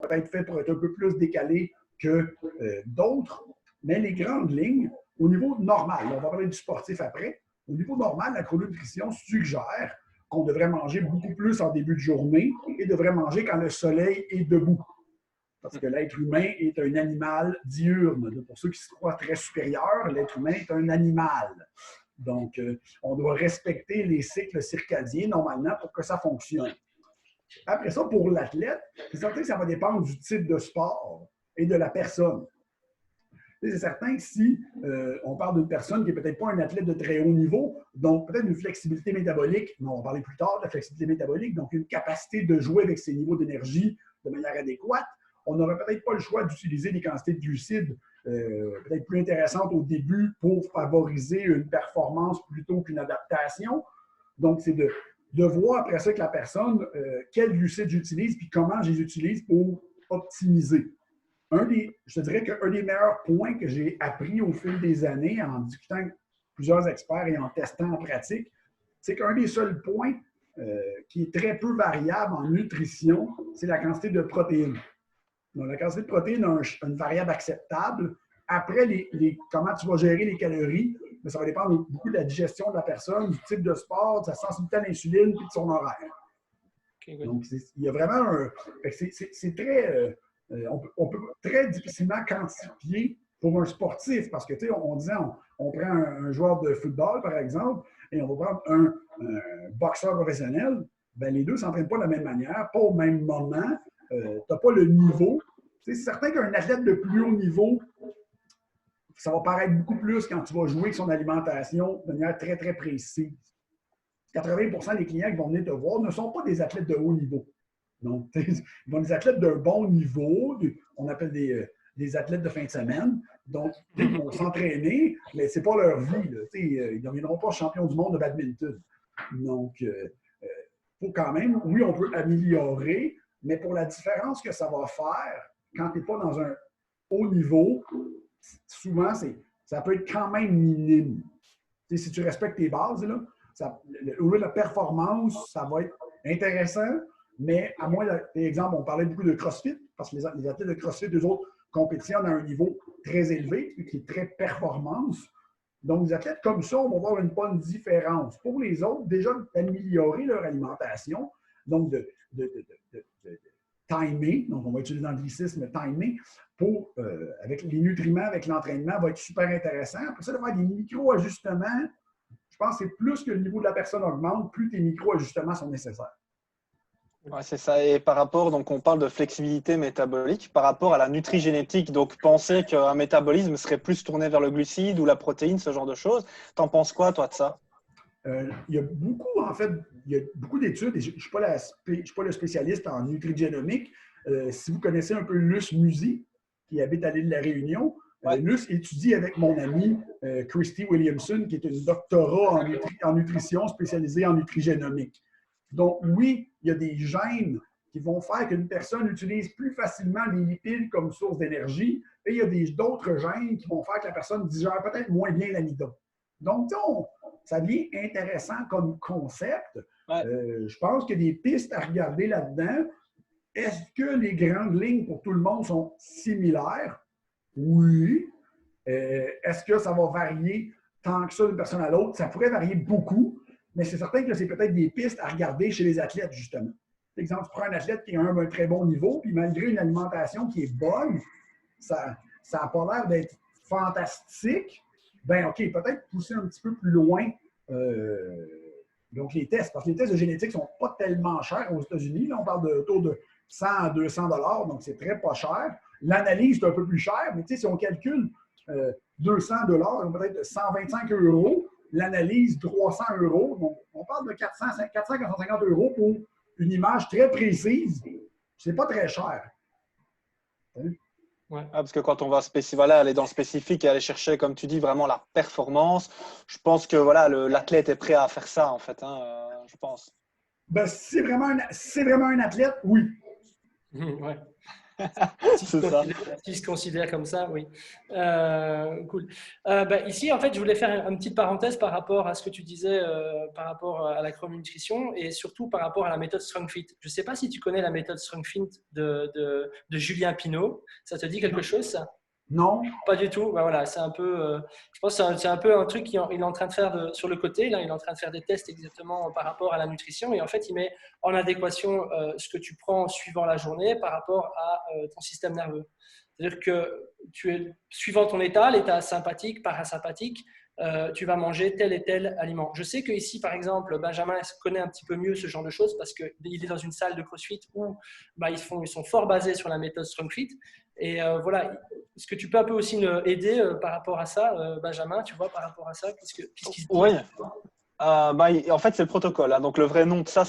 peut-être faits pour être un peu plus décalés que d'autres. Mais les grandes lignes, au niveau normal, on va parler du sportif après, au niveau normal, la chrononutrition suggère qu'on devrait manger beaucoup plus en début de journée et devrait manger quand le soleil est debout. Parce que l'être humain est un animal diurne. Pour ceux qui se croient très supérieurs, l'être humain est un animal. Donc, on doit respecter les cycles circadiens normalement pour que ça fonctionne. Après ça, pour l'athlète, c'est certain que ça va dépendre du type de sport et de la personne. C'est certain que si on parle d'une personne qui n'est peut-être pas un athlète de très haut niveau, donc peut-être une flexibilité métabolique, mais on va parler plus tard de la flexibilité métabolique, donc une capacité de jouer avec ses niveaux d'énergie de manière adéquate, on n'aurait peut-être pas le choix d'utiliser des quantités de glucides peut-être plus intéressantes au début pour favoriser une performance plutôt qu'une adaptation. Donc, c'est de voir après ça que la personne, quels glucides j'utilise puis comment je les utilise pour optimiser. Je te dirais qu'un des meilleurs points que j'ai appris au fil des années en discutant avec plusieurs experts et en testant en pratique, c'est qu'un des seuls points qui est très peu variable en nutrition, c'est la quantité de protéines. Donc, la quantité de protéines a une variable acceptable. Après, comment tu vas gérer les calories, mais ça va dépendre beaucoup de la digestion de la personne, du type de sport, de sa sensibilité à l'insuline et de son horaire. Okay, donc, il y a vraiment un. C'est très. On peut très difficilement quantifier pour un sportif parce que, tu sais, on disait, on prend un joueur de football, par exemple, et on va prendre un boxeur professionnel. Bien, les deux ne s'entraînent pas de la même manière, pas au même moment. Tu n'as pas le niveau. C'est certain qu'un athlète de plus haut niveau, ça va paraître beaucoup plus quand tu vas jouer avec son alimentation de manière très, très précise. 80% des clients qui vont venir te voir ne sont pas des athlètes de haut niveau. Donc, ils vont des athlètes d'un bon niveau, on appelle des athlètes de fin de semaine. Donc, ils vont s'entraîner, mais ce n'est pas leur vie. Là, ils ne deviendront pas champions du monde de badminton. Donc, il faut quand même, oui, on peut améliorer, mais pour la différence que ça va faire quand tu n'es pas dans un haut niveau, souvent, ça peut être quand même minime. Si tu respectes tes bases, là, au lieu de la performance, ça va être intéressant, mais à moins, par exemple, on parlait beaucoup de CrossFit, parce que les athlètes de CrossFit, eux autres, compétitionnent à un niveau très élevé, qui est très performance. Donc, les athlètes comme ça, on va voir une bonne différence. Pour les autres, déjà d'améliorer leur alimentation, donc de timer, donc on va utiliser l'anglicisme timer, pour, avec les nutriments, avec l'entraînement, va être super intéressant. Après ça, de faire des micro-ajustements, je pense que c'est plus que le niveau de la personne augmente, plus tes micro-ajustements sont nécessaires. Ouais, c'est ça. Et par rapport, donc on parle de flexibilité métabolique, par rapport à la nutrigénétique, donc penser qu'un métabolisme serait plus tourné vers le glucide ou la protéine, ce genre de choses. T'en penses quoi, toi, de ça? Il y a beaucoup, en fait, il y a beaucoup d'études, et je ne suis pas le spécialiste en nutrigénomique. Si vous connaissez un peu Luce Musi, qui habite à l'île de la Réunion, ouais. Luce étudie avec mon ami Christy Williamson, qui est une doctorat en nutrition spécialisée en nutrigénomique. Donc, oui, il y a des gènes qui vont faire qu'une personne utilise plus facilement les lipides comme source d'énergie, et il y a d'autres gènes qui vont faire que la personne digère peut-être moins bien l'amidon. Donc, ça devient intéressant comme concept. Ouais. Je pense qu'il y a des pistes à regarder là-dedans. Est-ce que les grandes lignes pour tout le monde sont similaires? Oui. Est-ce que ça va varier tant que ça d'une personne à l'autre? Ça pourrait varier beaucoup, mais c'est certain que c'est peut-être des pistes à regarder chez les athlètes, justement. Par exemple, tu prends un athlète qui a un très bon niveau, puis malgré une alimentation qui est bonne, ça n'a pas l'air d'être fantastique. Ben OK, peut-être pousser un petit peu plus loin donc les tests, parce que les tests de génétique ne sont pas tellement chers aux États-Unis. Là, on parle autour de 100 à 200 $, donc c'est très pas cher. L'analyse est un peu plus chère, mais si on calcule 200 $, peut-être 125 €, l'analyse 300 €, donc on parle de 400-450 € pour une image très précise. C'est pas très cher. Hein? Ouais. Ah, parce que quand on va aller dans le spécifique et aller chercher, comme tu dis, vraiment la performance, je pense que l'athlète est prêt à faire ça, en fait, je pense. Ben, c'est vraiment un athlète, oui. Ouais. C'est ça. Si je considère comme ça, oui. Cool. Ici, en fait, je voulais faire une petite parenthèse par rapport à ce que tu disais, par rapport à la chrononutrition et surtout par rapport à la méthode StrongFit. Je ne sais pas si tu connais la méthode StrongFit de Julien Pineau. Ça te dit quelque chose, ça? Non. Pas du tout. Ben voilà, c'est un peu, je pense que c'est un peu un truc qu'il est en train de faire sur le côté. Là, il est en train de faire des tests exactement par rapport à la nutrition. Et en fait, il met en adéquation ce que tu prends suivant la journée par rapport à ton système nerveux. C'est-à-dire que suivant ton état, l'état sympathique, parasympathique, tu vas manger tel et tel aliment. Je sais qu'ici, par exemple, Benjamin connaît un petit peu mieux ce genre de choses parce qu'il est dans une salle de CrossFit où ils sont fort basés sur la méthode StrongFit. Et voilà, est-ce que tu peux un peu aussi nous aider par rapport à ça, Benjamin, tu vois, par rapport à ça, qu'est-ce qui se dit? Oui. En fait, c'est le protocole. Hein. Donc, le vrai nom de ça,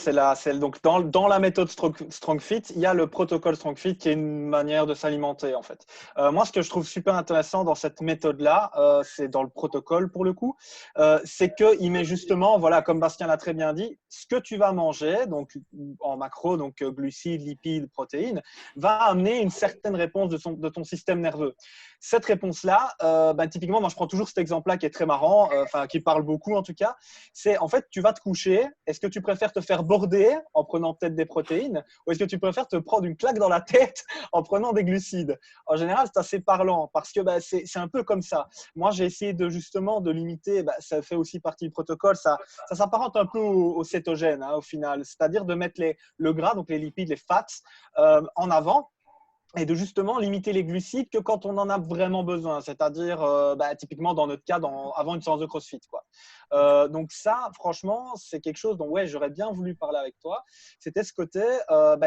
donc dans la méthode StrongFit, il y a le protocole StrongFit qui est une manière de s'alimenter, en fait. Moi, ce que je trouve super intéressant dans cette méthode-là, c'est dans le protocole pour le coup, c'est qu'il met justement, voilà, comme Bastien l'a très bien dit, ce que tu vas manger, donc en macro, donc glucides, lipides, protéines, va amener une certaine réponse de ton système nerveux. Cette réponse-là, typiquement, moi, je prends toujours cet exemple-là qui est très marrant, qui parle beaucoup en tout cas. C'est en fait, tu vas te coucher. Est-ce que tu préfères te faire border en prenant peut-être des protéines ou est-ce que tu préfères te prendre une claque dans la tête en prenant des glucides? En général, c'est assez parlant parce que c'est un peu comme ça. Moi, j'ai essayé de limiter. Ça fait aussi partie du protocole. Ça s'apparente un peu au cétogène au final, c'est-à-dire de mettre le gras, donc les lipides, les fats, en avant. Et de justement limiter les glucides que quand on en a vraiment besoin, c'est-à-dire typiquement dans notre cas avant une séance de CrossFit, quoi. Donc ça, franchement, c'est quelque chose dont j'aurais bien voulu parler avec toi. C'était ce côté,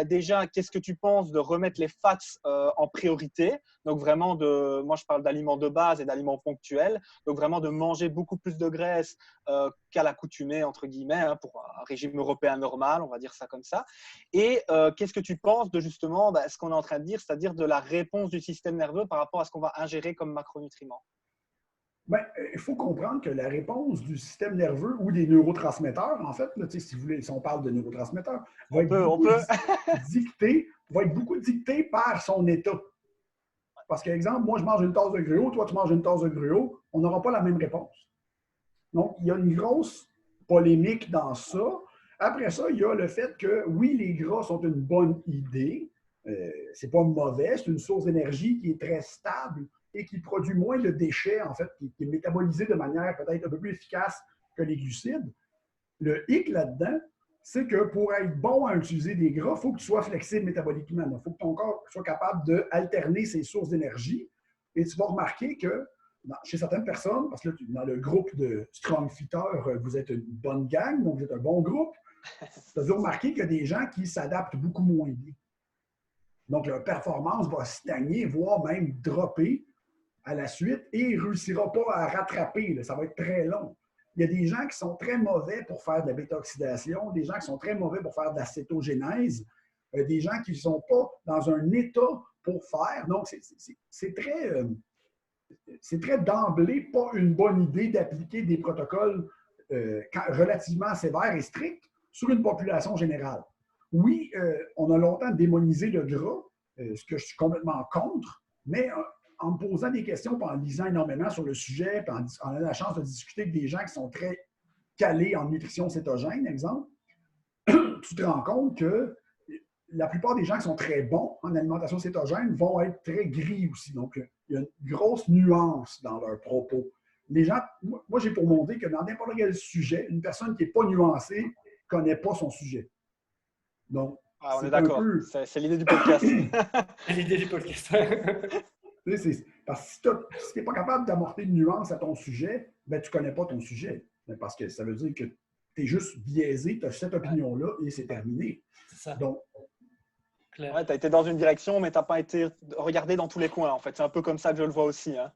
déjà, qu'est-ce que tu penses de remettre les fats en priorité? Donc vraiment, moi je parle d'aliments de base et d'aliments ponctuels, donc vraiment de manger beaucoup plus de graisse qu'à l'accoutumée, entre guillemets, pour un régime européen normal, on va dire ça comme ça. Et qu'est-ce que tu penses de justement ce qu'on est en train de dire, c'est-à-dire de la réponse du système nerveux par rapport à ce qu'on va ingérer comme macronutriments? Il faut comprendre que la réponse du système nerveux ou des neurotransmetteurs, en fait, là, si on parle de neurotransmetteurs, va être beaucoup dictée par son état. Parce qu'exemple, moi, je mange une tasse de gruau, toi, tu manges une tasse de gruau, on n'aura pas la même réponse. Donc, il y a une grosse polémique dans ça. Après ça, il y a le fait que, oui, les gras sont une bonne idée. C'est pas mauvais, c'est une source d'énergie qui est très stable et qui produit moins de déchets, en fait, qui est métabolisé de manière peut-être un peu plus efficace que les glucides. Le hic là-dedans, c'est que pour être bon à utiliser des gras, il faut que tu sois flexible métaboliquement. Il faut que ton corps soit capable d'alterner ses sources d'énergie. Et tu vas remarquer que chez certaines personnes, parce que là, dans le groupe de Strong Fitters, vous êtes une bonne gang, donc vous êtes un bon groupe, tu as dû remarquer qu'il y a des gens qui s'adaptent beaucoup moins bien. Donc, leur performance va stagner, voire même dropper à la suite et il ne réussira pas à rattraper. Là. Ça va être très long. Il y a des gens qui sont très mauvais pour faire de la bêta-oxydation, des gens qui sont très mauvais pour faire de la cétogénèse, des gens qui ne sont pas dans un état pour faire. Donc, c'est très d'emblée pas une bonne idée d'appliquer des protocoles relativement sévères et stricts sur une population générale. Oui, on a longtemps démonisé le gras, ce que je suis complètement contre, mais en me posant des questions, puis en lisant énormément sur le sujet, puis en ayant la chance de discuter avec des gens qui sont très calés en nutrition cétogène, exemple, tu te rends compte que la plupart des gens qui sont très bons en alimentation cétogène vont être très gris aussi. Donc, il y a une grosse nuance dans leurs propos. Les gens, moi, j'ai pour montrer que dans n'importe quel sujet, une personne qui n'est pas nuancée ne connaît pas son sujet. Donc, on est d'accord. C'est l'idée du podcast. C'est l'idée du podcast. Parce que si tu n'es pas capable d'amorter une nuance à ton sujet, tu ne connais pas ton sujet. Parce que ça veut dire que tu es juste biaisé, tu as cette opinion-là et c'est terminé. C'est ça. Donc, tu as été dans une direction, mais tu n'as pas été regardé dans tous les coins, en fait. C'est un peu comme ça que je le vois aussi. Hein.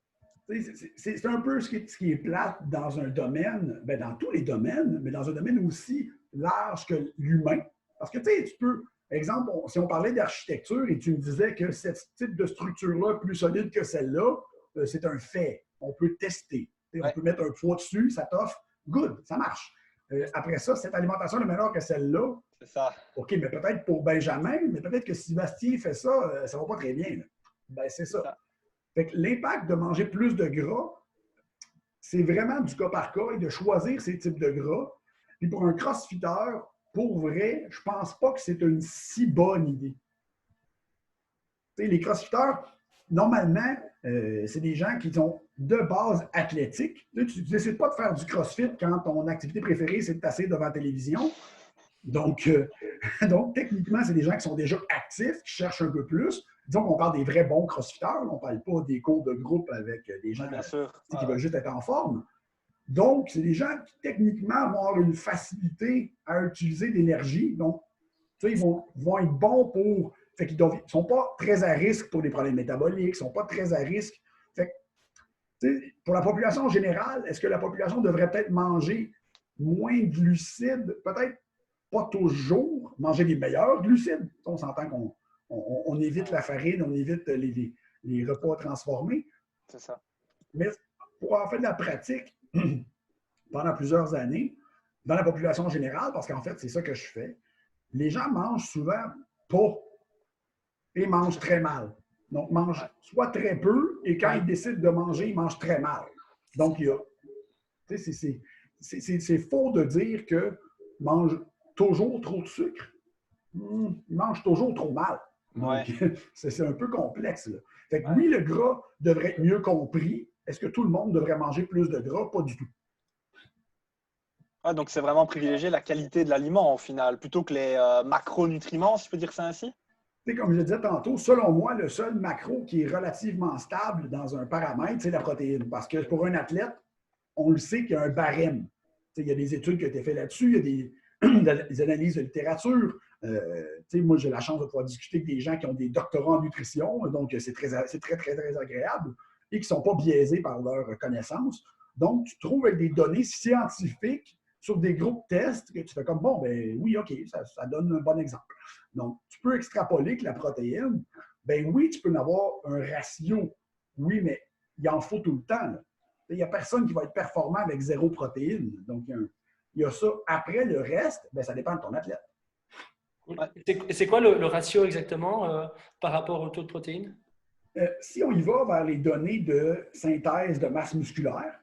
C'est un peu ce qui est plate dans un domaine, dans tous les domaines, mais dans un domaine aussi large que l'humain. Parce que tu peux, exemple, si on parlait d'architecture et tu me disais que ce type de structure-là est plus solide que celle-là, c'est un fait. On peut tester. On peut mettre un poids dessus, ça t'offre. Good, ça marche. Après ça, cette alimentation est meilleure que celle-là. C'est ça. OK, mais peut-être pour Benjamin, mais peut-être que si Bastien fait ça, ça ne va pas très bien. Là. Ben, c'est ça. Fait que l'impact de manger plus de gras, c'est vraiment du cas par cas et de choisir ces types de gras. Puis pour un crossfitter, pour vrai, je pense pas que c'est une si bonne idée. T'sais, les crossfitters, normalement, c'est des gens qui sont de base athlétiques. Tu ne décides pas de faire du crossfit quand ton activité préférée, c'est de t'asseoir devant la télévision. Donc, techniquement, c'est des gens qui sont déjà actifs, qui cherchent un peu plus. Disons qu'on parle des vrais bons crossfitters, on ne parle pas des cours de groupe avec des gens qui veulent juste être en forme. Donc, c'est des gens qui, techniquement, vont avoir une facilité à utiliser d'énergie. Donc, ils vont être bons pour... Fait qu'ils ne sont pas très à risque pour des problèmes métaboliques, ils ne sont pas très à risque. Fait que, pour la population générale, est-ce que la population devrait peut-être manger moins de glucides? Peut-être pas toujours manger des meilleurs glucides. On s'entend qu'on évite la farine, on évite les repas transformés. C'est ça. Mais pour avoir fait de la pratique pendant plusieurs années, dans la population générale, parce qu'en fait, c'est ça que je fais, les gens mangent souvent pas et mangent très mal. Donc, mangent soit très peu, et quand ils décident de manger, ils mangent très mal. Donc, c'est faux de dire qu'ils mangent toujours trop de sucre. Ils mangent toujours trop mal. Donc, c'est un peu complexe. Là. Fait que oui, le gras devrait être mieux compris. Est-ce que tout le monde devrait manger plus de gras? Pas du tout. Donc, c'est vraiment privilégier la qualité de l'aliment au final, plutôt que les macronutriments, si je peux dire ça ainsi? Comme je le disais tantôt, selon moi, le seul macro qui est relativement stable dans un paramètre, c'est la protéine. Parce que pour un athlète, on le sait qu'il y a un barème. Il y a des études qui ont été faites là-dessus, il y a des analyses de littérature. Moi, j'ai la chance de pouvoir discuter avec des gens qui ont des doctorats en nutrition, donc c'est très, très, très agréable et qui ne sont pas biaisés par leurs connaissances. Donc, tu trouves avec des données scientifiques sur des groupes tests que tu fais comme, bon, ben oui, OK, ça donne un bon exemple. Donc, tu peux extrapoler que la protéine, ben oui, tu peux en avoir un ratio. Oui, mais il en faut tout le temps. Là. Il n'y a personne qui va être performant avec zéro protéine. Donc, il y a ça. Après, le reste, ben, ça dépend de ton athlète. C'est quoi le ratio exactement par rapport au taux de protéines? Si on y va vers les données de synthèse de masse musculaire,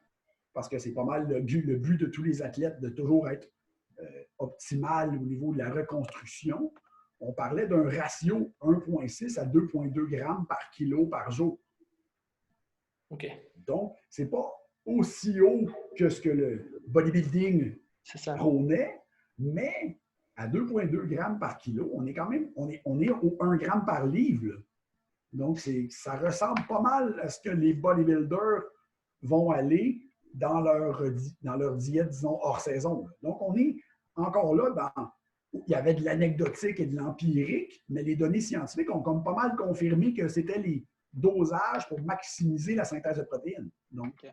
parce que c'est pas mal le but de tous les athlètes de toujours être optimal au niveau de la reconstruction, on parlait d'un ratio 1,6 à 2,2 grammes par kilo par jour. OK. Donc, ce n'est pas aussi haut que ce que le bodybuilding prônait, mais à 2,2 grammes par kilo, on est quand même on est au 1 gramme par livre. Là. Donc, ça ressemble pas mal à ce que les bodybuilders vont aller dans leur diète, disons, hors saison. Là. Donc, on est encore là il y avait de l'anecdotique et de l'empirique, mais les données scientifiques ont comme pas mal confirmé que c'était les dosages pour maximiser la synthèse de protéines. Donc,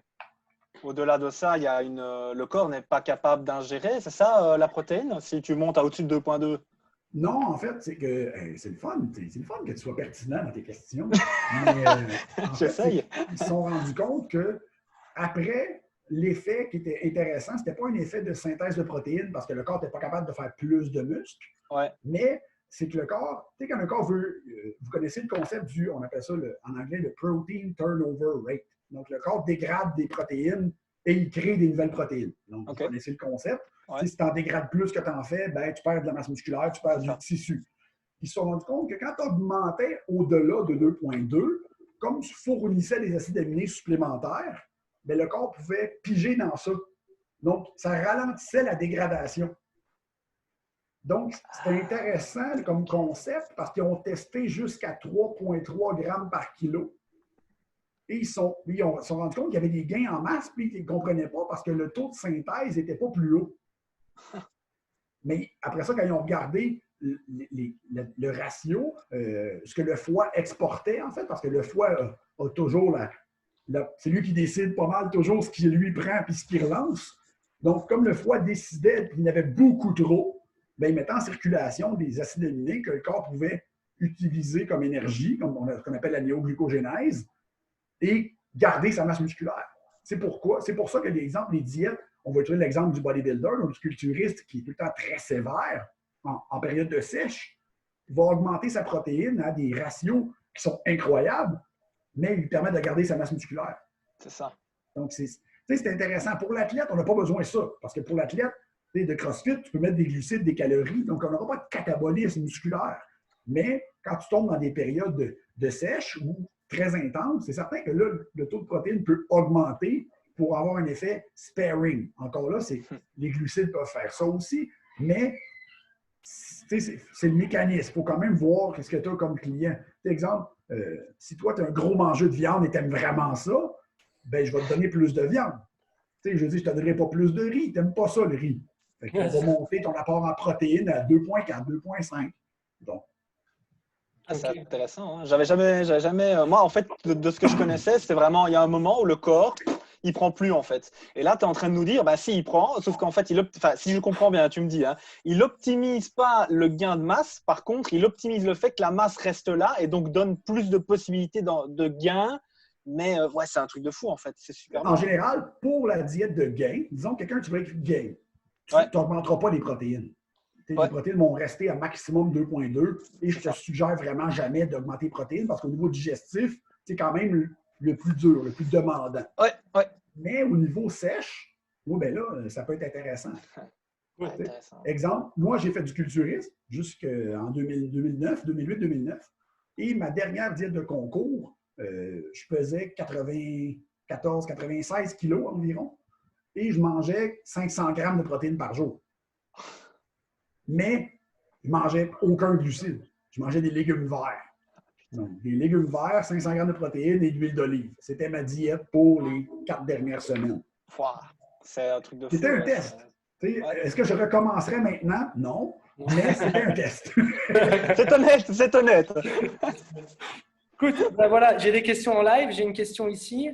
au-delà de ça, il y a le corps n'est pas capable d'ingérer, c'est ça, la protéine, si tu montes à au-dessus de 2,2? Non, en fait, c'est que c'est le fun. C'est le fun que tu sois pertinent dans tes questions. Mais j'essaye. Ils se sont rendus compte que après, l'effet qui était intéressant, ce n'était pas un effet de synthèse de protéines parce que le corps n'était pas capable de faire plus de muscles. Ouais. Mais c'est que le corps, tu sais, quand le corps veut, vous connaissez le concept on appelle ça en anglais le protein turnover rate. Donc, le corps dégrade des protéines et il crée des nouvelles protéines. Donc, vous connaissez le concept. Ouais. Si tu en dégrades plus que tu en fais, ben, tu perds de la masse musculaire, tu perds du tissu. Ils se sont rendus compte que quand tu augmentais au-delà de 2,2, comme tu fournissais des acides aminés supplémentaires, bien, le corps pouvait piger dans ça. Donc, ça ralentissait la dégradation. Donc, c'était intéressant comme concept parce qu'ils ont testé jusqu'à 3,3 grammes par kilo. Et ils se sont rendus compte qu'il y avait des gains en masse, puis ils ne comprenaient pas parce que le taux de synthèse n'était pas plus haut. Mais après ça, quand ils ont regardé le ratio, ce que le foie exportait, en fait, parce que le foie a toujours c'est lui qui décide pas mal toujours ce qu'il lui prend puis ce qu'il relance. Donc, comme le foie décidait qu'il y en avait beaucoup trop, bien, il mettait en circulation des acides aminés que le corps pouvait utiliser comme énergie, comme qu'on appelle la néoglucogénèse, et garder sa masse musculaire. C'est pour ça que les diètes, on va utiliser l'exemple du bodybuilder, du culturiste qui est tout le temps très sévère. en période de sèche, va augmenter sa protéine à des ratios qui sont incroyables, mais il lui permet de garder sa masse musculaire. C'est ça. Donc, c'est intéressant. Pour l'athlète, on n'a pas besoin de ça. Parce que pour l'athlète de CrossFit, tu peux mettre des glucides, des calories, donc on n'aura pas de catabolisme musculaire. Mais quand tu tombes dans des périodes de sèche ou très intenses, c'est certain que là, le taux de protéines peut augmenter pour avoir un effet sparing. Encore là, les glucides peuvent faire ça aussi, mais c'est le mécanisme. Il faut quand même voir ce que tu as comme client. Par exemple, si toi, tu es un gros mangeur de viande et tu aimes vraiment ça, ben, je vais te donner plus de viande. Je veux dire, je ne te donnerai pas plus de riz. Tu n'aimes pas ça, le riz. Fait qu'on va monter ton apport en protéines à 2,4, 2,5. Donc, c'est intéressant. Hein. J'avais jamais. Moi, en fait, de ce que je connaissais, c'était vraiment, il y a un moment où le corps, il prend plus, en fait. Et là, tu es en train de nous dire, si, il prend, sauf qu'en fait, si je comprends bien, tu me dis, hein, il n'optimise pas le gain de masse. Par contre, il optimise le fait que la masse reste là et donc donne plus de possibilités de gain. Mais c'est un truc de fou, en fait. C'est super. En général, pour la diète de gain, disons que quelqu'un qui veut être gain, tu n'augmenteras pas les protéines. Les protéines vont rester à maximum 2,2 et je te suggère vraiment jamais d'augmenter les protéines parce qu'au niveau digestif, c'est quand même le plus dur, le plus demandant. Mais au niveau sèche, ben là, ça peut être intéressant. Exemple, moi, j'ai fait du culturisme jusqu'en 2009, 2008, 2009. Et ma dernière diète de concours, je pesais 94, 96 kilos environ. Et je mangeais 500 grammes de protéines par jour. Mais je ne mangeais aucun glucide. Je mangeais des légumes verts. Donc, des légumes verts, 500 grammes de protéines et d'huile d'olive. C'était ma diète pour les 4 dernières semaines. C'est un truc de fou. C'était un test. Est-ce que je recommencerais maintenant? Non. Mais c'était un test. C'est honnête. Écoute, voilà, j'ai des questions en live. J'ai une question ici.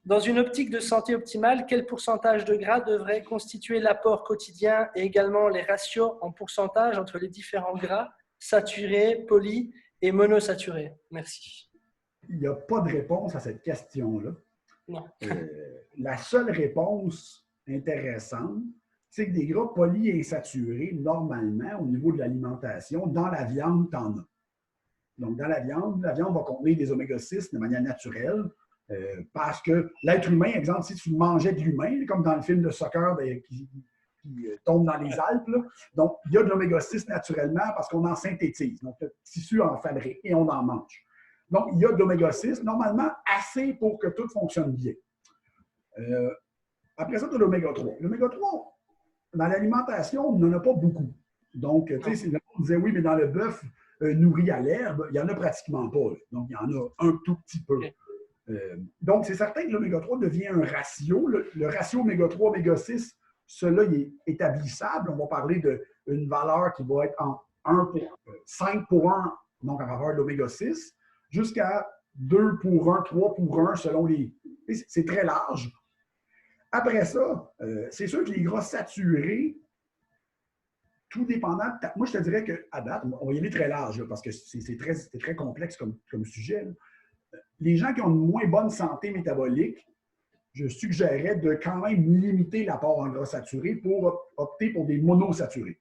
Dans une optique de santé optimale, quel pourcentage de gras devrait constituer l'apport quotidien et également les ratios en pourcentage entre les différents gras, saturés, poly et monosaturés? Merci. Il n'y a pas de réponse à cette question-là. Non. La seule réponse intéressante, c'est que des gras polyinsaturés, normalement, au niveau de l'alimentation, dans la viande, tu en as. Donc, dans la viande va contenir des oméga-6 de manière naturelle parce que l'être humain, exemple, si tu mangeais de l'humain, comme dans le film de soccer qui tombe dans les Alpes, là, donc il y a de l'oméga-6 naturellement parce qu'on en synthétise. Donc, le tissu en fabrique et on en mange. Donc, il y a de l'oméga-6, normalement assez pour que tout fonctionne bien. Après ça, tu as l'oméga-3. L'oméga-3, dans l'alimentation, on n'en a pas beaucoup. Donc, tu sais, on disait oui, mais dans le bœuf nourri à l'herbe, il n'y en a pratiquement pas. Là. Donc, il y en a un tout petit peu. Donc, c'est certain que l'oméga-3 devient un ratio. Le ratio oméga-3, oméga-6, cela il est établissable. On va parler d'une valeur qui va être en 5 pour 1, donc en faveur de l'oméga-6, jusqu'à 2 pour 1, 3 pour 1, selon les... C'est très large. Après ça, c'est sûr que les gras saturés, tout dépendant. Moi, je te dirais qu'à date, on va y aller très large là, parce que c'est très complexe comme sujet. Là. Les gens qui ont une moins bonne santé métabolique, je suggérerais de quand même limiter l'apport en gras saturés pour opter pour des monosaturés.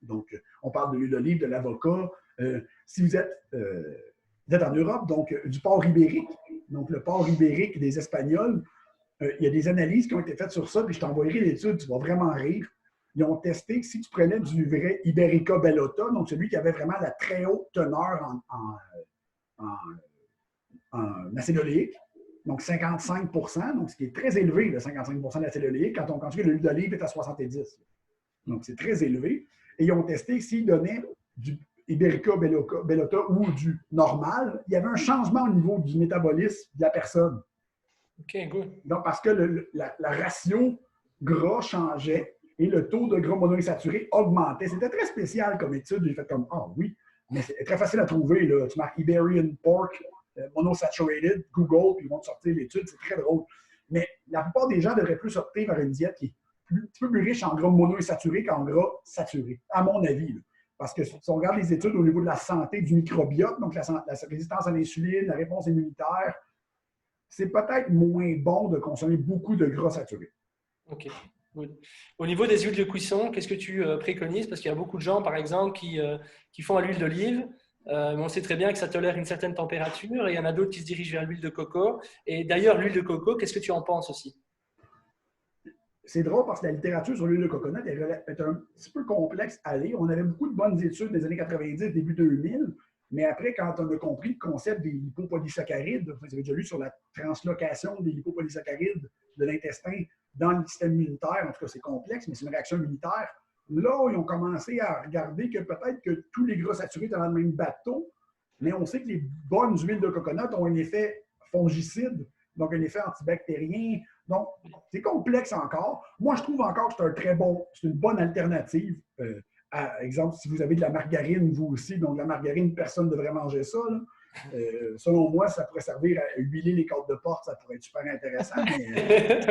Donc, on parle de l'huile d'olive, de l'avocat. Si vous êtes en Europe, donc du porc ibérique, donc le porc ibérique des Espagnols, il y a des analyses qui ont été faites sur ça, puis je t'envoyerai l'étude, tu vas vraiment rire. Ils ont testé que si tu prenais du vrai Iberica Bellota, donc celui qui avait vraiment la très haute teneur en acide oléique, donc 55 %, donc ce qui est très élevé, le 55 % d'acide oléique, quand on considère que l'huile d'olive est à 70. Donc c'est très élevé. Et ils ont testé que s'ils donnaient du Iberica Bellota ou du normal, il y avait un changement au niveau du métabolisme de la personne. OK, good. Donc parce que la ratio gras changeait et le taux de gras monoinsaturé augmentait. C'était très spécial comme étude. J'ai fait comme, oui, mais c'est très facile à trouver. Là. Tu marques Iberian Pork Monosaturated, Google, puis ils vont te sortir l'étude. C'est très drôle. Mais la plupart des gens devraient plus opter vers une diète qui est un petit peu plus riche en gras monoinsaturés qu'en gras saturés, à mon avis. Là. Parce que si on regarde les études au niveau de la santé du microbiote, donc la résistance à l'insuline, la réponse immunitaire, c'est peut-être moins bon de consommer beaucoup de gras saturés. OK. Good. Au niveau des huiles de cuisson, qu'est-ce que tu préconises? Parce qu'il y a beaucoup de gens, par exemple, qui font à l'huile d'olive. Mais on sait très bien que ça tolère une certaine température et il y en a d'autres qui se dirigent vers l'huile de coco. Et d'ailleurs, l'huile de coco, qu'est-ce que tu en penses aussi? C'est drôle parce que la littérature sur l'huile de coconut est un petit peu complexe à lire. On avait beaucoup de bonnes études des années 90, début 2000, mais après, quand on a compris le concept des lipopolysaccharides, vous avez déjà lu sur la translocation des lipopolysaccharides de l'intestin dans le système immunitaire, en tout cas c'est complexe, mais c'est une réaction immunitaire. Là, ils ont commencé à regarder que peut-être que tous les gras saturés étaient dans le même bateau, mais on sait que les bonnes huiles de coconut ont un effet fongicide, donc un effet antibactérien. Donc, c'est complexe encore. Moi, je trouve encore que c'est une bonne alternative. Exemple, si vous avez de la margarine, vous aussi, donc la margarine, personne ne devrait manger ça. Selon moi, ça pourrait servir à huiler les côtes de porte, ça pourrait être super intéressant, mais en fait,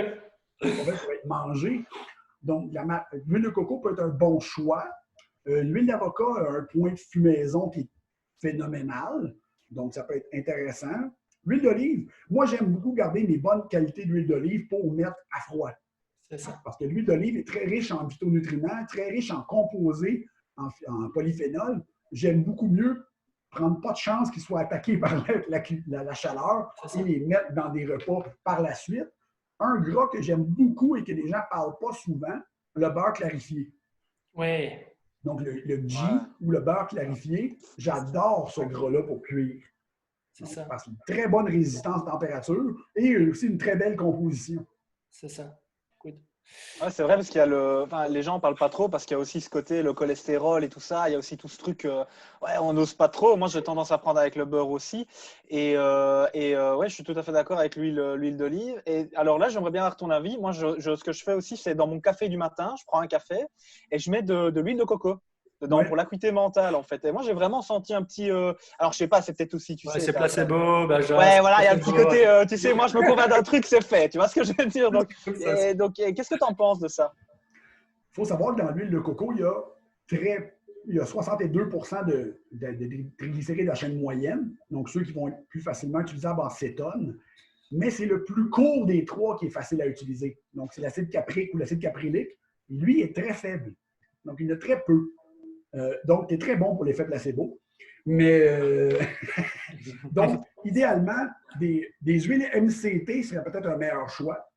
ça pourrait être mangé. Donc, l'huile de coco peut être un bon choix. L'huile d'avocat a un point de fumaison qui est phénoménal, donc ça peut être intéressant. L'huile d'olive, moi, j'aime beaucoup garder mes bonnes qualités d'huile d'olive pour mettre à froid. C'est ça. Parce que l'huile d'olive est très riche en phytonutriments, très riche en composés, en polyphénol. J'aime beaucoup mieux prendre pas de chance qu'ils soient attaqués par la chaleur et les mettre dans des repas par la suite. Un gras que j'aime beaucoup et que les gens ne parlent pas souvent, le beurre clarifié. Oui. Donc, le ghee ou le beurre clarifié, j'adore ce gras-là pour cuire. C'est ça. Parce qu'il a une très bonne résistance à température et aussi une très belle composition. C'est ça. Good. Ouais, c'est vrai parce qu'il y a les gens en parlent pas trop parce qu'il y a aussi ce côté, le cholestérol et tout ça. Il y a aussi tout ce truc, ouais, on n'ose pas trop. Moi, j'ai tendance à prendre avec le beurre aussi. Ouais, je suis tout à fait d'accord avec l'huile d'olive. Et alors là, j'aimerais bien avoir ton avis. Moi, ce que je fais aussi, c'est dans mon café du matin, je prends un café et je mets de l'huile de coco dedans pour l'acuité mentale en fait. Et moi, j'ai vraiment senti un petit. Alors, je sais pas, c'est peut-être aussi, tu sais. C'est placebo, Benjamin. Ouais, voilà, il y a un petit côté, tu sais, moi, je me convainc d'un truc, c'est fait. Tu vois ce que je veux dire? Donc, qu'est-ce que tu en penses de ça? Il faut savoir que dans l'huile de coco, il y a 62 de triglycérides à chaîne moyenne, donc ceux qui vont être plus facilement utilisables en cétone. Mais c'est le plus court des trois qui est facile à utiliser. Donc, c'est l'acide caprique ou l'acide caprylique. Lui est très faible. Donc, il y en a très peu. Donc, il est très bon pour l'effet placebo. Mais donc, idéalement, des huiles MCT serait peut-être un meilleur choix.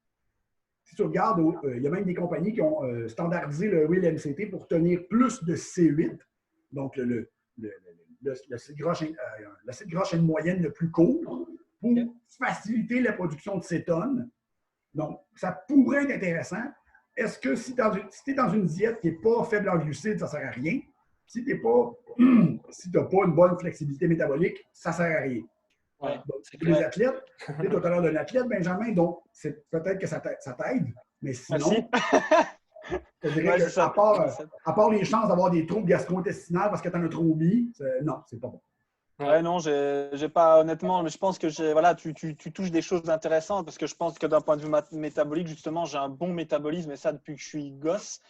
Si tu regardes, il y a même des compagnies qui ont standardisé le huile MCT pour tenir plus de C8, donc l'acide gras chaîne moyenne le plus court, pour faciliter la production de cétone. Donc, ça pourrait être intéressant. Est-ce que si tu es dans une diète qui n'est pas faible en glucides, ça ne sert à rien? Si tu n'as pas une bonne flexibilité métabolique, ça ne sert à rien. Ouais, donc, les athlètes, tu es tout à l'heure d'un athlète, Benjamin, donc c'est peut-être que ça t'aide, mais sinon, je dirais que, à part les chances d'avoir des troubles gastro-intestinaux parce que tu en as trop mis, non, c'est pas bon. Ouais, non, j'ai pas, honnêtement, mais je pense que voilà, tu touches des choses intéressantes parce que je pense que d'un point de vue métabolique, justement, j'ai un bon métabolisme et ça depuis que je suis gosse.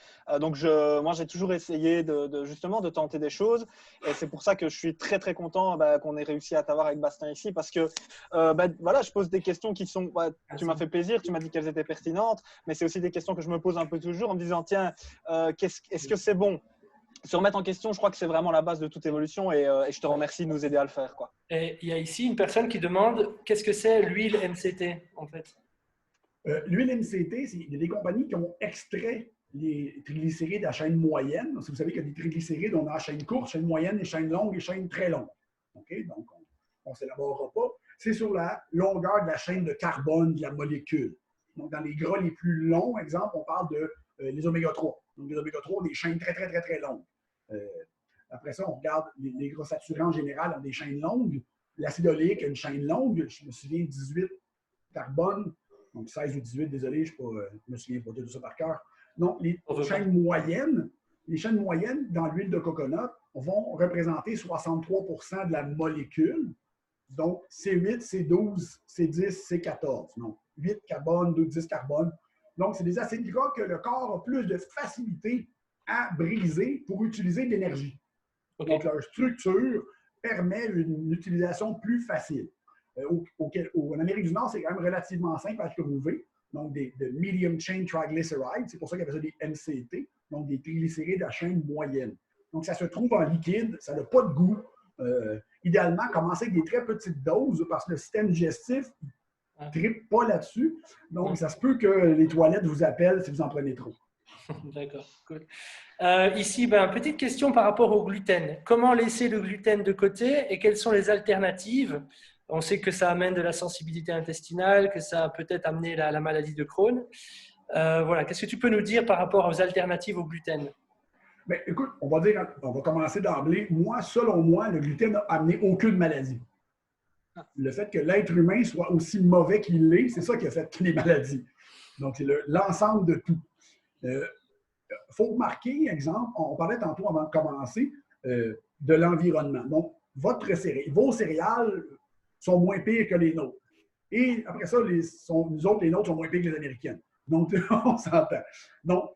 Donc, moi, j'ai toujours essayé justement de tenter des choses et c'est pour ça que je suis très, très content qu'on ait réussi à t'avoir avec Bastien ici parce que voilà, je pose des questions qui sont, tu m'as fait plaisir, tu m'as dit qu'elles étaient pertinentes, mais c'est aussi des questions que je me pose un peu toujours en me disant, tiens, est-ce que c'est bon? Se remettre en question, je crois que c'est vraiment la base de toute évolution et je te remercie de nous aider à le faire, quoi. Et il y a ici une personne qui demande qu'est-ce que c'est l'huile MCT en fait? L'huile MCT, il y a des compagnies qui ont extrait les triglycérides à chaîne moyenne. Donc, si vous savez qu'il y a des triglycérides, on a à chaîne courte, chaîne moyenne, et chaîne longue et chaîne très longue. Okay? Donc, on ne s'élaborera pas. C'est sur la longueur de la chaîne de carbone de la molécule. Donc, dans les gras les plus longs, exemple, on parle de les oméga 3. Donc, les oméga 3 ont des chaînes très, très, très, très longues. Après ça, on regarde les gras saturés en général ont des chaînes longues. L'acide oléique a une chaîne longue. Je me souviens, 18 carbone. Donc, 16 ou 18, désolé, je ne me souviens pas de tout ça par cœur. Donc, les chaînes moyennes dans l'huile de coconut vont représenter 63 de la molécule. Donc, C8, C12, C10, C14. Donc, 8 carbone, 10 carbone. Donc, c'est des acides gras que le corps a plus de facilité à briser pour utiliser de l'énergie. Okay. Donc, leur structure permet une utilisation plus facile. En Amérique du Nord, c'est quand même relativement simple à trouver. donc de medium chain triglycerides. C'est pour ça qu'il y avait ça des MCT, donc des triglycérides à chaîne moyenne. Donc, ça se trouve en liquide, ça n'a pas de goût. Idéalement, commencer avec des très petites doses parce que le système digestif ne trippe pas là-dessus. Donc, ça se peut que les toilettes vous appellent si vous en prenez trop. D'accord, cool. Ici, petite question par rapport au gluten. Comment laisser le gluten de côté et quelles sont les alternatives? On sait que ça amène de la sensibilité intestinale, que ça a peut-être amené la maladie de Crohn. Voilà. Qu'est-ce que tu peux nous dire par rapport aux alternatives au gluten? Bien, écoute, on va commencer d'emblée. Moi, selon moi, le gluten n'a amené aucune maladie. Le fait que l'être humain soit aussi mauvais qu'il l'est, c'est ça qui a fait les maladies. Donc, c'est l'ensemble de tout. Il faut remarquer, exemple, on parlait tantôt avant de commencer, de l'environnement. Donc, vos céréales sont moins pires que les nôtres. Et après ça, nous autres, les nôtres sont moins pires que les Américaines. Donc, on s'entend. Donc,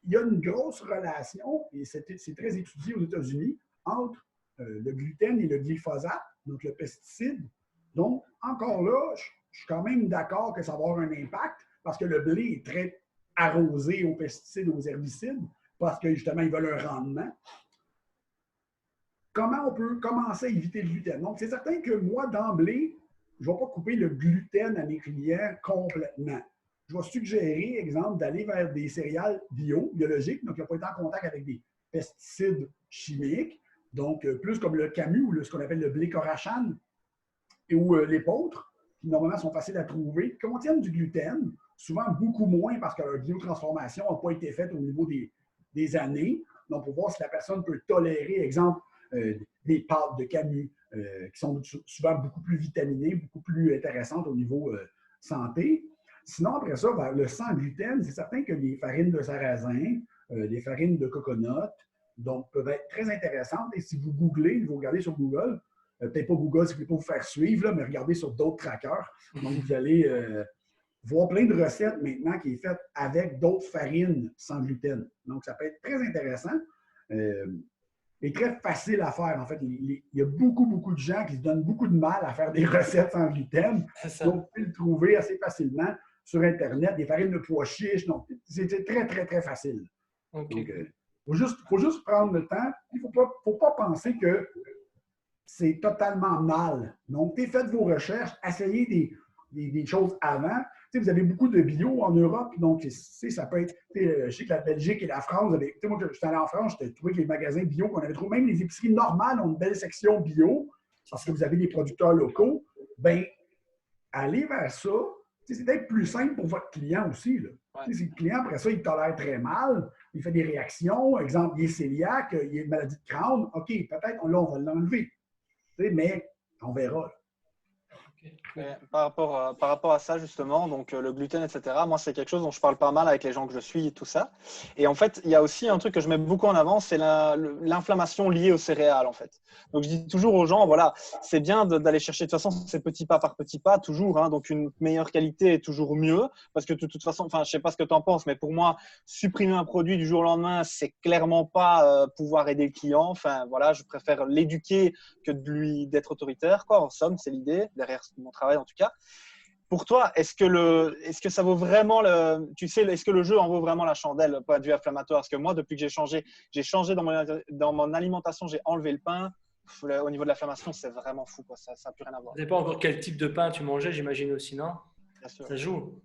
il y a une grosse relation, et c'est très étudié aux États-Unis, entre le gluten et le glyphosate, donc le pesticide. Donc, encore là, je suis quand même d'accord que ça va avoir un impact parce que le blé est très arrosé aux pesticides, aux herbicides, parce que justement, ils veulent un rendement. Comment on peut commencer à éviter le gluten? Donc, c'est certain que moi, d'emblée, je ne vais pas couper le gluten à mes clients complètement. Je vais suggérer, exemple, d'aller vers des céréales biologiques, donc qui n'ont pas été en contact avec des pesticides chimiques, donc plus comme le camu ou ce qu'on appelle le blé corachane ou l'épeautre, qui normalement sont faciles à trouver, qui contiennent du gluten, souvent beaucoup moins parce que leur biotransformation n'a pas été faite au niveau des années. Donc, pour voir si la personne peut tolérer, exemple, des pâtes de camu qui sont souvent beaucoup plus vitaminées, beaucoup plus intéressantes au niveau santé. Sinon, après ça, vers le sans gluten, c'est certain que les farines de sarrasin, les farines de coconut, donc, peuvent être très intéressantes. Et si vous googlez, vous regardez sur Google, peut-être pas Google si vous ne voulez pas vous faire suivre, là, mais regardez sur d'autres trackers. Donc, vous allez voir plein de recettes maintenant qui est faites avec d'autres farines sans gluten. Donc, ça peut être très intéressant et très facile à faire. En fait, il y a beaucoup de gens qui se donnent beaucoup de mal à faire des recettes sans gluten. Donc, vous pouvez le trouver assez facilement sur Internet, des farines de pois chiches. Donc, c'est très facile. Okay. Donc, faut juste prendre le temps. Il ne faut pas penser que c'est totalement mal. Donc, faites vos recherches, essayez des choses avant. Vous avez beaucoup de bio en Europe, donc ça peut être, je sais que la Belgique et la France, moi, je suis allé en France, j'ai trouvé que les magasins bio qu'on avait trouvés, même les épiceries normales ont une belle section bio, parce que vous avez des producteurs locaux. Bien, allez vers ça. C'est peut-être plus simple pour votre client aussi. Là. Ouais. Si le client, après ça, il tolère très mal, il fait des réactions, exemple, il est cœliaque, il a une maladie de Crohn, OK, peut-être, là, on va l'enlever. Mais on verra. Là. Par rapport à ça, justement, donc le gluten, etc., moi, c'est quelque chose dont je parle pas mal avec les gens que je suis et tout ça. Et en fait, il y a aussi un truc que je mets beaucoup en avant, c'est l'inflammation liée aux céréales, en fait. Donc, je dis toujours aux gens, voilà, c'est bien d'aller chercher, de toute façon, c'est petit pas par petit pas, toujours. Hein, donc, une meilleure qualité est toujours mieux. Parce que de toute façon, enfin, je sais pas ce que tu en penses, mais pour moi, supprimer un produit du jour au lendemain, c'est clairement pas pouvoir aider le client. Enfin, voilà, je préfère l'éduquer que d'être autoritaire, quoi. En somme, c'est l'idée derrière mon travail. En tout cas, pour toi, est-ce que ça vaut vraiment est-ce que le jeu en vaut vraiment la chandelle, point de vue inflammatoire? Parce que moi, depuis que j'ai changé dans mon alimentation, j'ai enlevé le pain. Au niveau de l'inflammation, c'est vraiment fou, quoi. Ça n'a plus rien à voir. Ça dépend encore quel type de pain tu mangeais, j'imagine aussi, non? Bien sûr. Ça joue.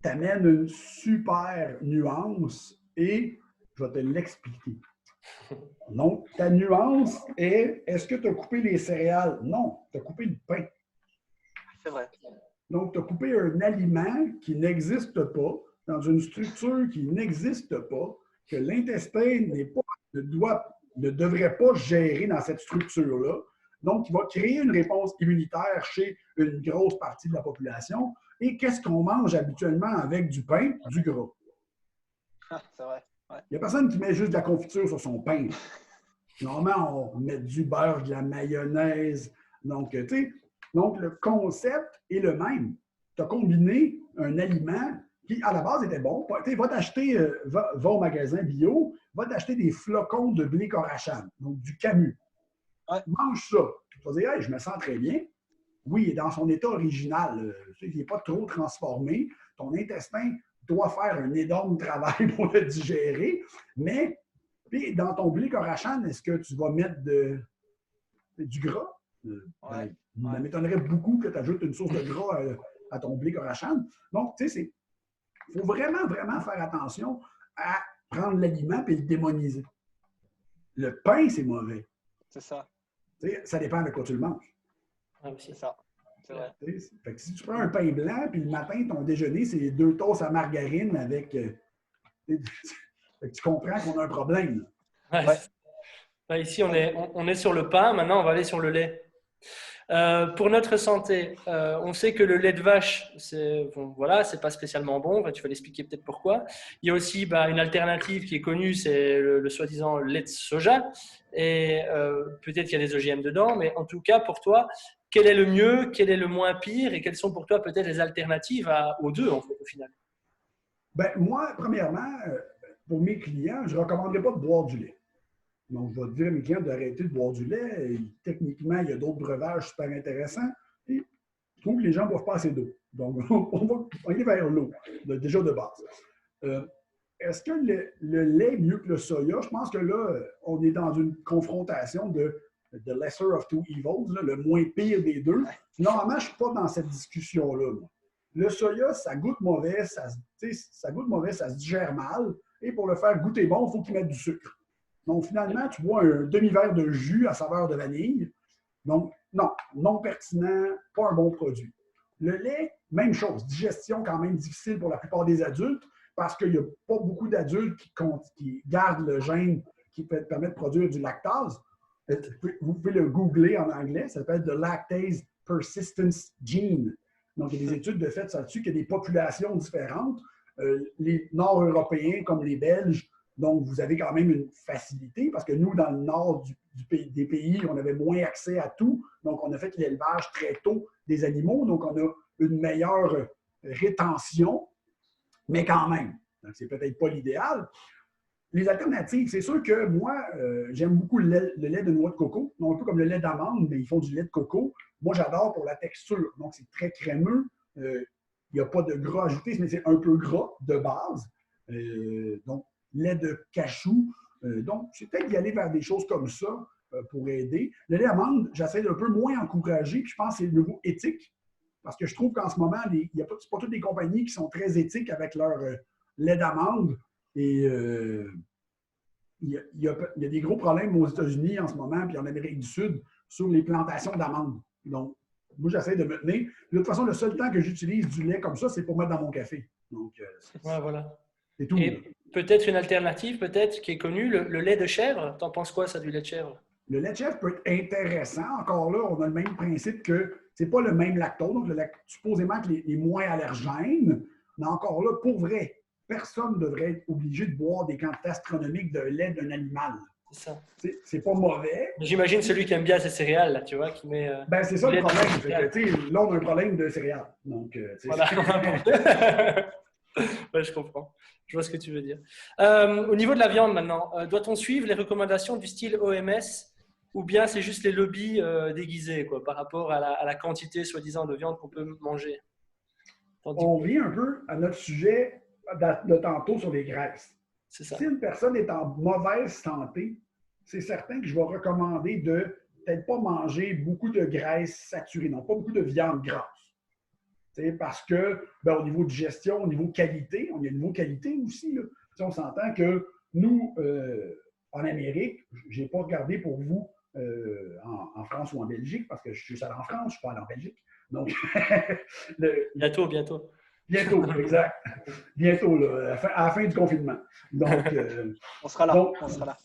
Tu amènes une super nuance et je vais te l'expliquer. Donc, ta nuance est, est-ce que tu as coupé les céréales? Non, tu as coupé le pain. C'est vrai. Donc, tu as coupé un aliment qui n'existe pas, dans une structure qui n'existe pas, que l'intestin ne devrait pas gérer dans cette structure-là. Donc, il va créer une réponse immunitaire chez une grosse partie de la population. Et qu'est-ce qu'on mange habituellement avec du pain? Du gras. C'est vrai. Ouais. Il n'y a personne qui met juste de la confiture sur son pain. Normalement, on met du beurre, de la mayonnaise. Donc, tu sais, donc, le concept est le même. Tu as combiné un aliment qui, à la base, était bon. Va t'acheter, va au magasin bio, va t'acheter des flocons de blé corachane, donc du camu. Ouais. Mange ça. Tu vas dire, hey, je me sens très bien. oui, il est dans son état original. Il n'est pas trop transformé. Ton intestin doit faire un énorme travail pour le digérer. Mais puis, dans ton blé Corachane, est-ce que tu vas mettre du gras? Ouais. Ça m'étonnerait beaucoup que tu ajoutes une source de gras à ton blé Corachane. Donc, tu sais, il faut vraiment, vraiment faire attention à prendre l'aliment et le démoniser. Le pain, c'est mauvais. C'est ça. Ça dépend de quoi tu le manges. C'est ça. C'est vrai. Fait que si tu prends un pain blanc, puis le matin, ton déjeuner, c'est 2 toasts à margarine avec. Tu comprends qu'on a un problème. Ouais. Ici, on est sur le pain. Maintenant, on va aller sur le lait. Pour notre santé, on sait que le lait de vache, c'est pas spécialement bon. Tu vas l'expliquer peut-être pourquoi. Il y a aussi une alternative qui est connue, c'est le soi-disant lait de soja. Et peut-être qu'il y a des OGM dedans, mais en tout cas, pour toi, quel est le mieux, quel est le moins pire et quelles sont pour toi peut-être les alternatives aux deux, en fait, au final? Moi, premièrement, pour mes clients, je ne recommanderais pas de boire du lait. Donc, je vais dire à mes clients d'arrêter de boire du lait. Et, techniquement, il y a d'autres breuvages super intéressants. Et je trouve que les gens ne boivent pas assez d'eau. Donc, on va aller vers l'eau, déjà de base. Est-ce que le lait est mieux que le soya? Je pense que là, on est dans une confrontation de the lesser of two evils, là, le moins pire des deux. Normalement, je ne suis pas dans cette discussion-là. Le soya, ça goûte mauvais, ça se digère mal. Et pour le faire goûter bon, il faut qu'il mette du sucre. Donc, finalement, tu bois un demi-verre de jus à saveur de vanille. Donc, non pertinent, pas un bon produit. Le lait, même chose. Digestion quand même difficile pour la plupart des adultes parce qu'il n'y a pas beaucoup d'adultes qui gardent le gène qui permet de produire du lactase. Vous pouvez le googler en anglais. Ça s'appelle The Lactase Persistence Gene. Donc, il y a des études de fait là-dessus qu'il y a des populations différentes. Les Nord-Européens comme les Belges, donc vous avez quand même une facilité parce que nous, dans le nord des pays, on avait moins accès à tout. Donc, on a fait l'élevage très tôt des animaux. Donc, on a une meilleure rétention, mais quand même. Donc, c'est peut-être pas l'idéal. Les alternatives, c'est sûr que moi, j'aime beaucoup le lait de noix de coco. Donc, un peu comme le lait d'amande, mais ils font du lait de coco. Moi, j'adore pour la texture. Donc, c'est très crémeux. Il n'y a pas de gras ajouté, mais c'est un peu gras de base. Donc, lait de cachou. Donc, c'est peut-être d'y aller vers des choses comme ça pour aider. Le lait d'amande, j'essaie d'un peu moins encourager. Puis je pense que c'est le niveau éthique. Parce que je trouve qu'en ce moment, il n'y a pas toutes les compagnies qui sont très éthiques avec leur lait d'amande. Et il y a des gros problèmes aux États-Unis en ce moment, puis en Amérique du Sud, sur les plantations d'amandes. Donc, moi, j'essaie de me tenir. De toute façon, le seul temps que j'utilise du lait comme ça, c'est pour mettre dans mon café. Donc, voilà. C'est tout. Et peut-être une alternative, peut-être, qui est connue, le lait de chèvre. T'en penses quoi, ça, du lait de chèvre? Le lait de chèvre peut être intéressant. Encore là, on a le même principe que c'est pas le même lactose. Donc, supposément que les moins allergènes, mais encore là, pour vrai, personne ne devrait être obligé de boire des quantités astronomiques de lait d'un animal. C'est ça. C'est pas mauvais. J'imagine celui qui aime bien ses céréales, là, tu vois, qui met. C'est ça le problème. Là, on a un problème de céréales. Donc, voilà. Ouais, je comprends. Je vois ce que tu veux dire. Au niveau de la viande maintenant, doit-on suivre les recommandations du style OMS ou bien c'est juste les lobbies déguisés quoi, par rapport à la quantité soi-disant de viande qu'on peut manger? On vient un peu à notre sujet de tantôt sur les graisses. Si une personne est en mauvaise santé, c'est certain que je vais recommander de peut-être pas manger beaucoup de graisses saturées, non pas beaucoup de viande grasse. Parce que, au niveau digestion, au niveau qualité, il y a un niveau qualité aussi. Là. On s'entend que nous, en Amérique, je n'ai pas regardé pour vous en France ou en Belgique, parce que je suis allé en France, je ne suis pas allé en Belgique. Donc, bientôt. Bientôt, exact. Bientôt, là, à la fin du confinement. Donc, on sera là. On sera là.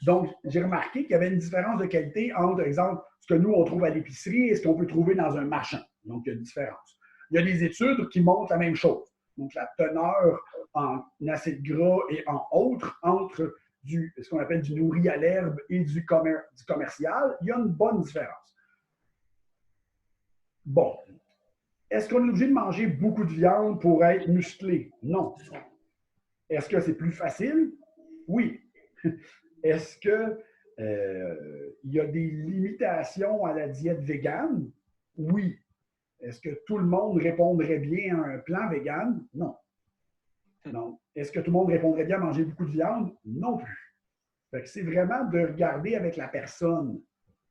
Donc, j'ai remarqué qu'il y avait une différence de qualité entre, par exemple, ce que nous, on trouve à l'épicerie et ce qu'on peut trouver dans un marchand. Donc, il y a une différence. Il y a des études qui montrent la même chose. Donc, la teneur en acides gras et en autres entre ce qu'on appelle du nourri à l'herbe et du commercial, il y a une bonne différence. Bon. Est-ce qu'on est obligé de manger beaucoup de viande pour être musclé? Non. Est-ce que c'est plus facile? Oui. Est-ce que Il y a des limitations à la diète végane? Oui. Est-ce que tout le monde répondrait bien à un plan végane? Non. Non. Est-ce que tout le monde répondrait bien à manger beaucoup de viande? Non plus. Fait que c'est vraiment de regarder avec la personne.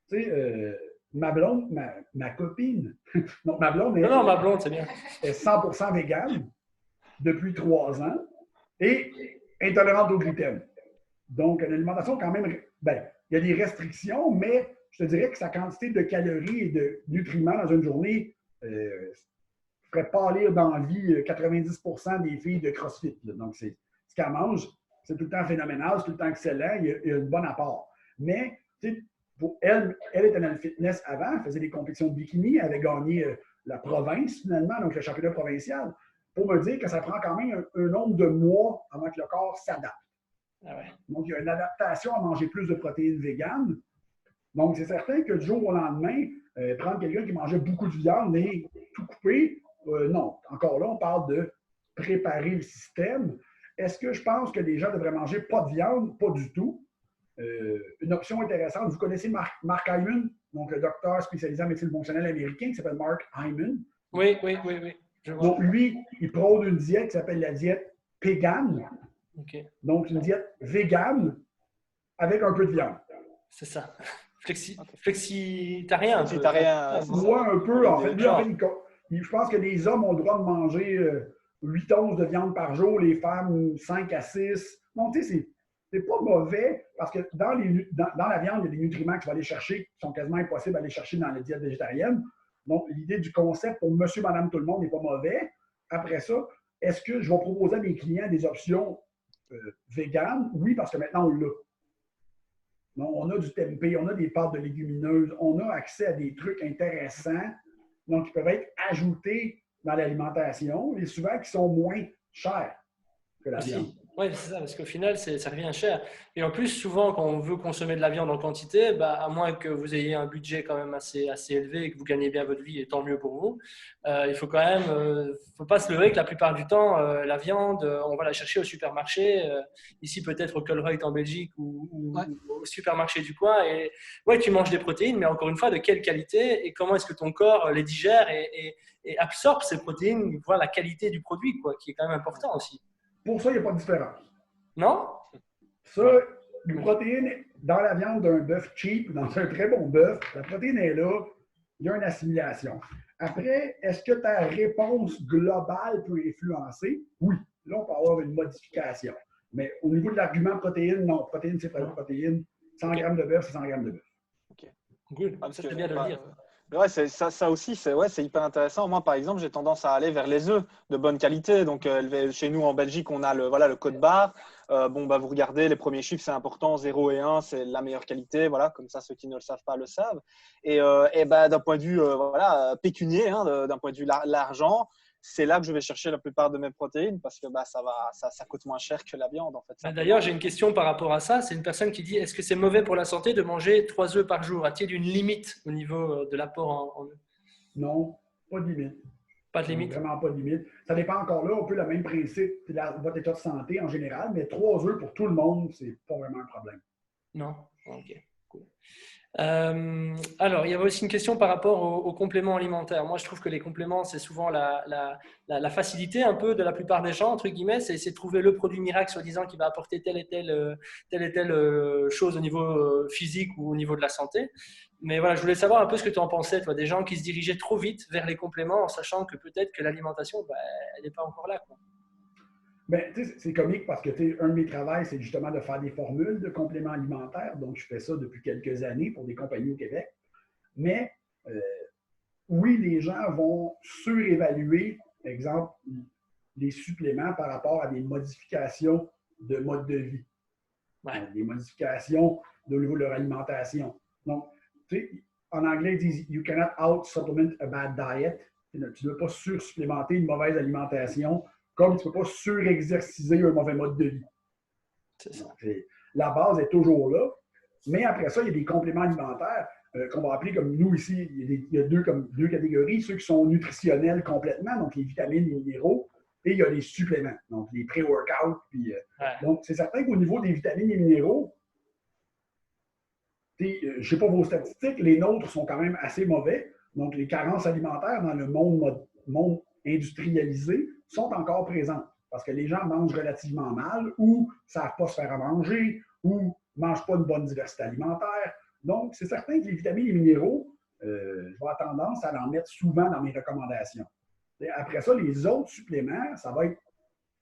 Tu sais, ma blonde, ma copine, non, ma blonde est, Non, ma blonde, c'est bien. Est 100% végane depuis 3 ans et intolérante au gluten. Donc, une alimentation quand même, ben, il y a des restrictions, mais je te dirais que sa quantité de calories et de nutriments dans une journée ferait pâlir dans la vie 90% des filles de CrossFit. Là. Donc, ce qu'elle mange, c'est tout le temps phénoménal, c'est tout le temps excellent, il y a un bon apport. Mais, tu sais, pour elle était dans le fitness avant, elle faisait des compétitions de bikini, elle avait gagné la province finalement, donc le championnat provincial, pour me dire que ça prend quand même un nombre de mois avant que le corps s'adapte. Ah ouais. Donc, il y a une adaptation à manger plus de protéines véganes. Donc, c'est certain que du jour au lendemain, prendre quelqu'un qui mangeait beaucoup de viande et tout couper, non. Encore là, on parle de préparer le système. Est-ce que je pense que les gens devraient manger pas de viande? Pas du tout. Une option intéressante, vous connaissez Mark Hyman, donc le docteur spécialisé en médecine fonctionnelle américain qui s'appelle Mark Hyman. Oui. Je vois. Donc, lui, il prône une diète qui s'appelle la diète Pégane. Okay. Donc, une diète végane avec un peu de viande. C'est ça. Flexitarien. Moi, un peu. En fait, lui, je pense que les hommes ont le droit de manger 8 onces de viande par jour, les femmes 5 à 6. Donc, tu sais, c'est pas mauvais parce que dans la viande, il y a des nutriments que tu vas aller chercher qui sont quasiment impossibles à aller chercher dans la diète végétarienne. Donc, l'idée du concept pour monsieur, madame, tout le monde n'est pas mauvais. Après ça, est-ce que je vais proposer à mes clients des options véganes? Oui, parce que maintenant, on l'a. Donc, on a du tempeh, on a des pâtes de légumineuses, on a accès à des trucs intéressants, donc qui peuvent être ajoutés dans l'alimentation et souvent qui sont moins chers que la viande. Oui, c'est ça, parce qu'au final, ça revient cher. Et en plus, souvent, quand on veut consommer de la viande en quantité, bah, à moins que vous ayez un budget quand même assez élevé et que vous gagnez bien votre vie, et tant mieux pour vous, il faut quand même, faut pas se leurrer que la plupart du temps, la viande, on va la chercher au supermarché, ici peut-être au Colruyt en Belgique ou au supermarché du coin. Et ouais, tu manges des protéines, mais encore une fois, de quelle qualité et comment est-ce que ton corps les digère et absorbe ces protéines, voit la qualité du produit, quoi, qui est quand même important aussi. Pour ça, il n'y a pas de différence. Non? Ça, une protéine dans la viande d'un bœuf cheap, dans un très bon bœuf, la protéine est là, il y a une assimilation. Après, est-ce que ta réponse globale peut influencer? Oui. Là, on peut avoir une modification. Mais au niveau de l'argument protéine, non. Protéine, c'est pas protéine. 100 grammes de bœuf, c'est 100 grammes de bœuf. OK. Good. Ça, c'est bien de le dire. Ouais, ça aussi, c'est hyper intéressant. Moi, par exemple, j'ai tendance à aller vers les œufs de bonne qualité. Donc, chez nous, en Belgique, on a le code barre. Vous regardez, les premiers chiffres, c'est important. 0 et 1, c'est la meilleure qualité. Voilà, comme ça, ceux qui ne le savent pas le savent. Et d'un point de vue pécunier, d'un point de vue l'argent, c'est là que je vais chercher la plupart de mes protéines parce que ça coûte moins cher que la viande. En fait. D'ailleurs, j'ai une question par rapport à ça. C'est une personne qui dit, est-ce que c'est mauvais pour la santé de manger 3 œufs par jour? A-t-il une limite au niveau de l'apport en œufs? Non, pas de limite. Pas de limite? Vraiment pas de limite. Ça dépend encore là, un peu le même principe de votre état de santé en général, mais 3 œufs pour tout le monde, c'est pas vraiment un problème. Non? OK. Cool. Alors, il y avait aussi une question par rapport aux compléments alimentaires. Moi, je trouve que les compléments, c'est souvent la facilité un peu de la plupart des gens, entre guillemets, c'est de trouver le produit miracle, soi-disant, qui va apporter telle et telle chose au niveau physique ou au niveau de la santé. Mais voilà, je voulais savoir un peu ce que tu en pensais, toi, des gens qui se dirigeaient trop vite vers les compléments en sachant que peut-être que l'alimentation, elle n'est pas encore là, quoi. Ben, c'est comique parce que un de mes travaux, c'est justement de faire des formules de compléments alimentaires. Donc, je fais ça depuis quelques années pour des compagnies au Québec. Mais oui, les gens vont surévaluer, par exemple, les suppléments par rapport à des modifications de mode de vie. Ouais. Des modifications au niveau de leur alimentation. Donc, tu sais, en anglais, ils disent « You cannot out-supplement a bad diet ». Tu ne veux pas sursupplémenter une mauvaise alimentation comme tu ne peux pas surexerciser un mauvais mode de vie. C'est ça. Donc, la base est toujours là. Mais après ça, il y a des compléments alimentaires qu'on va appeler comme nous ici. Il y a deux catégories. Ceux qui sont nutritionnels complètement, donc les vitamines, les minéraux, et il y a les suppléments, donc les pré-workouts. Donc, c'est certain qu'au niveau des vitamines et minéraux, je ne sais pas vos statistiques, les nôtres sont quand même assez mauvais. Donc, les carences alimentaires dans le monde industrialisé sont encore présentes parce que les gens mangent relativement mal ou ne savent pas se faire à manger ou ne mangent pas une bonne diversité alimentaire. Donc, c'est certain que les vitamines et minéraux, je vais avoir tendance à en mettre souvent dans mes recommandations. Et après ça, les autres suppléments, ça va être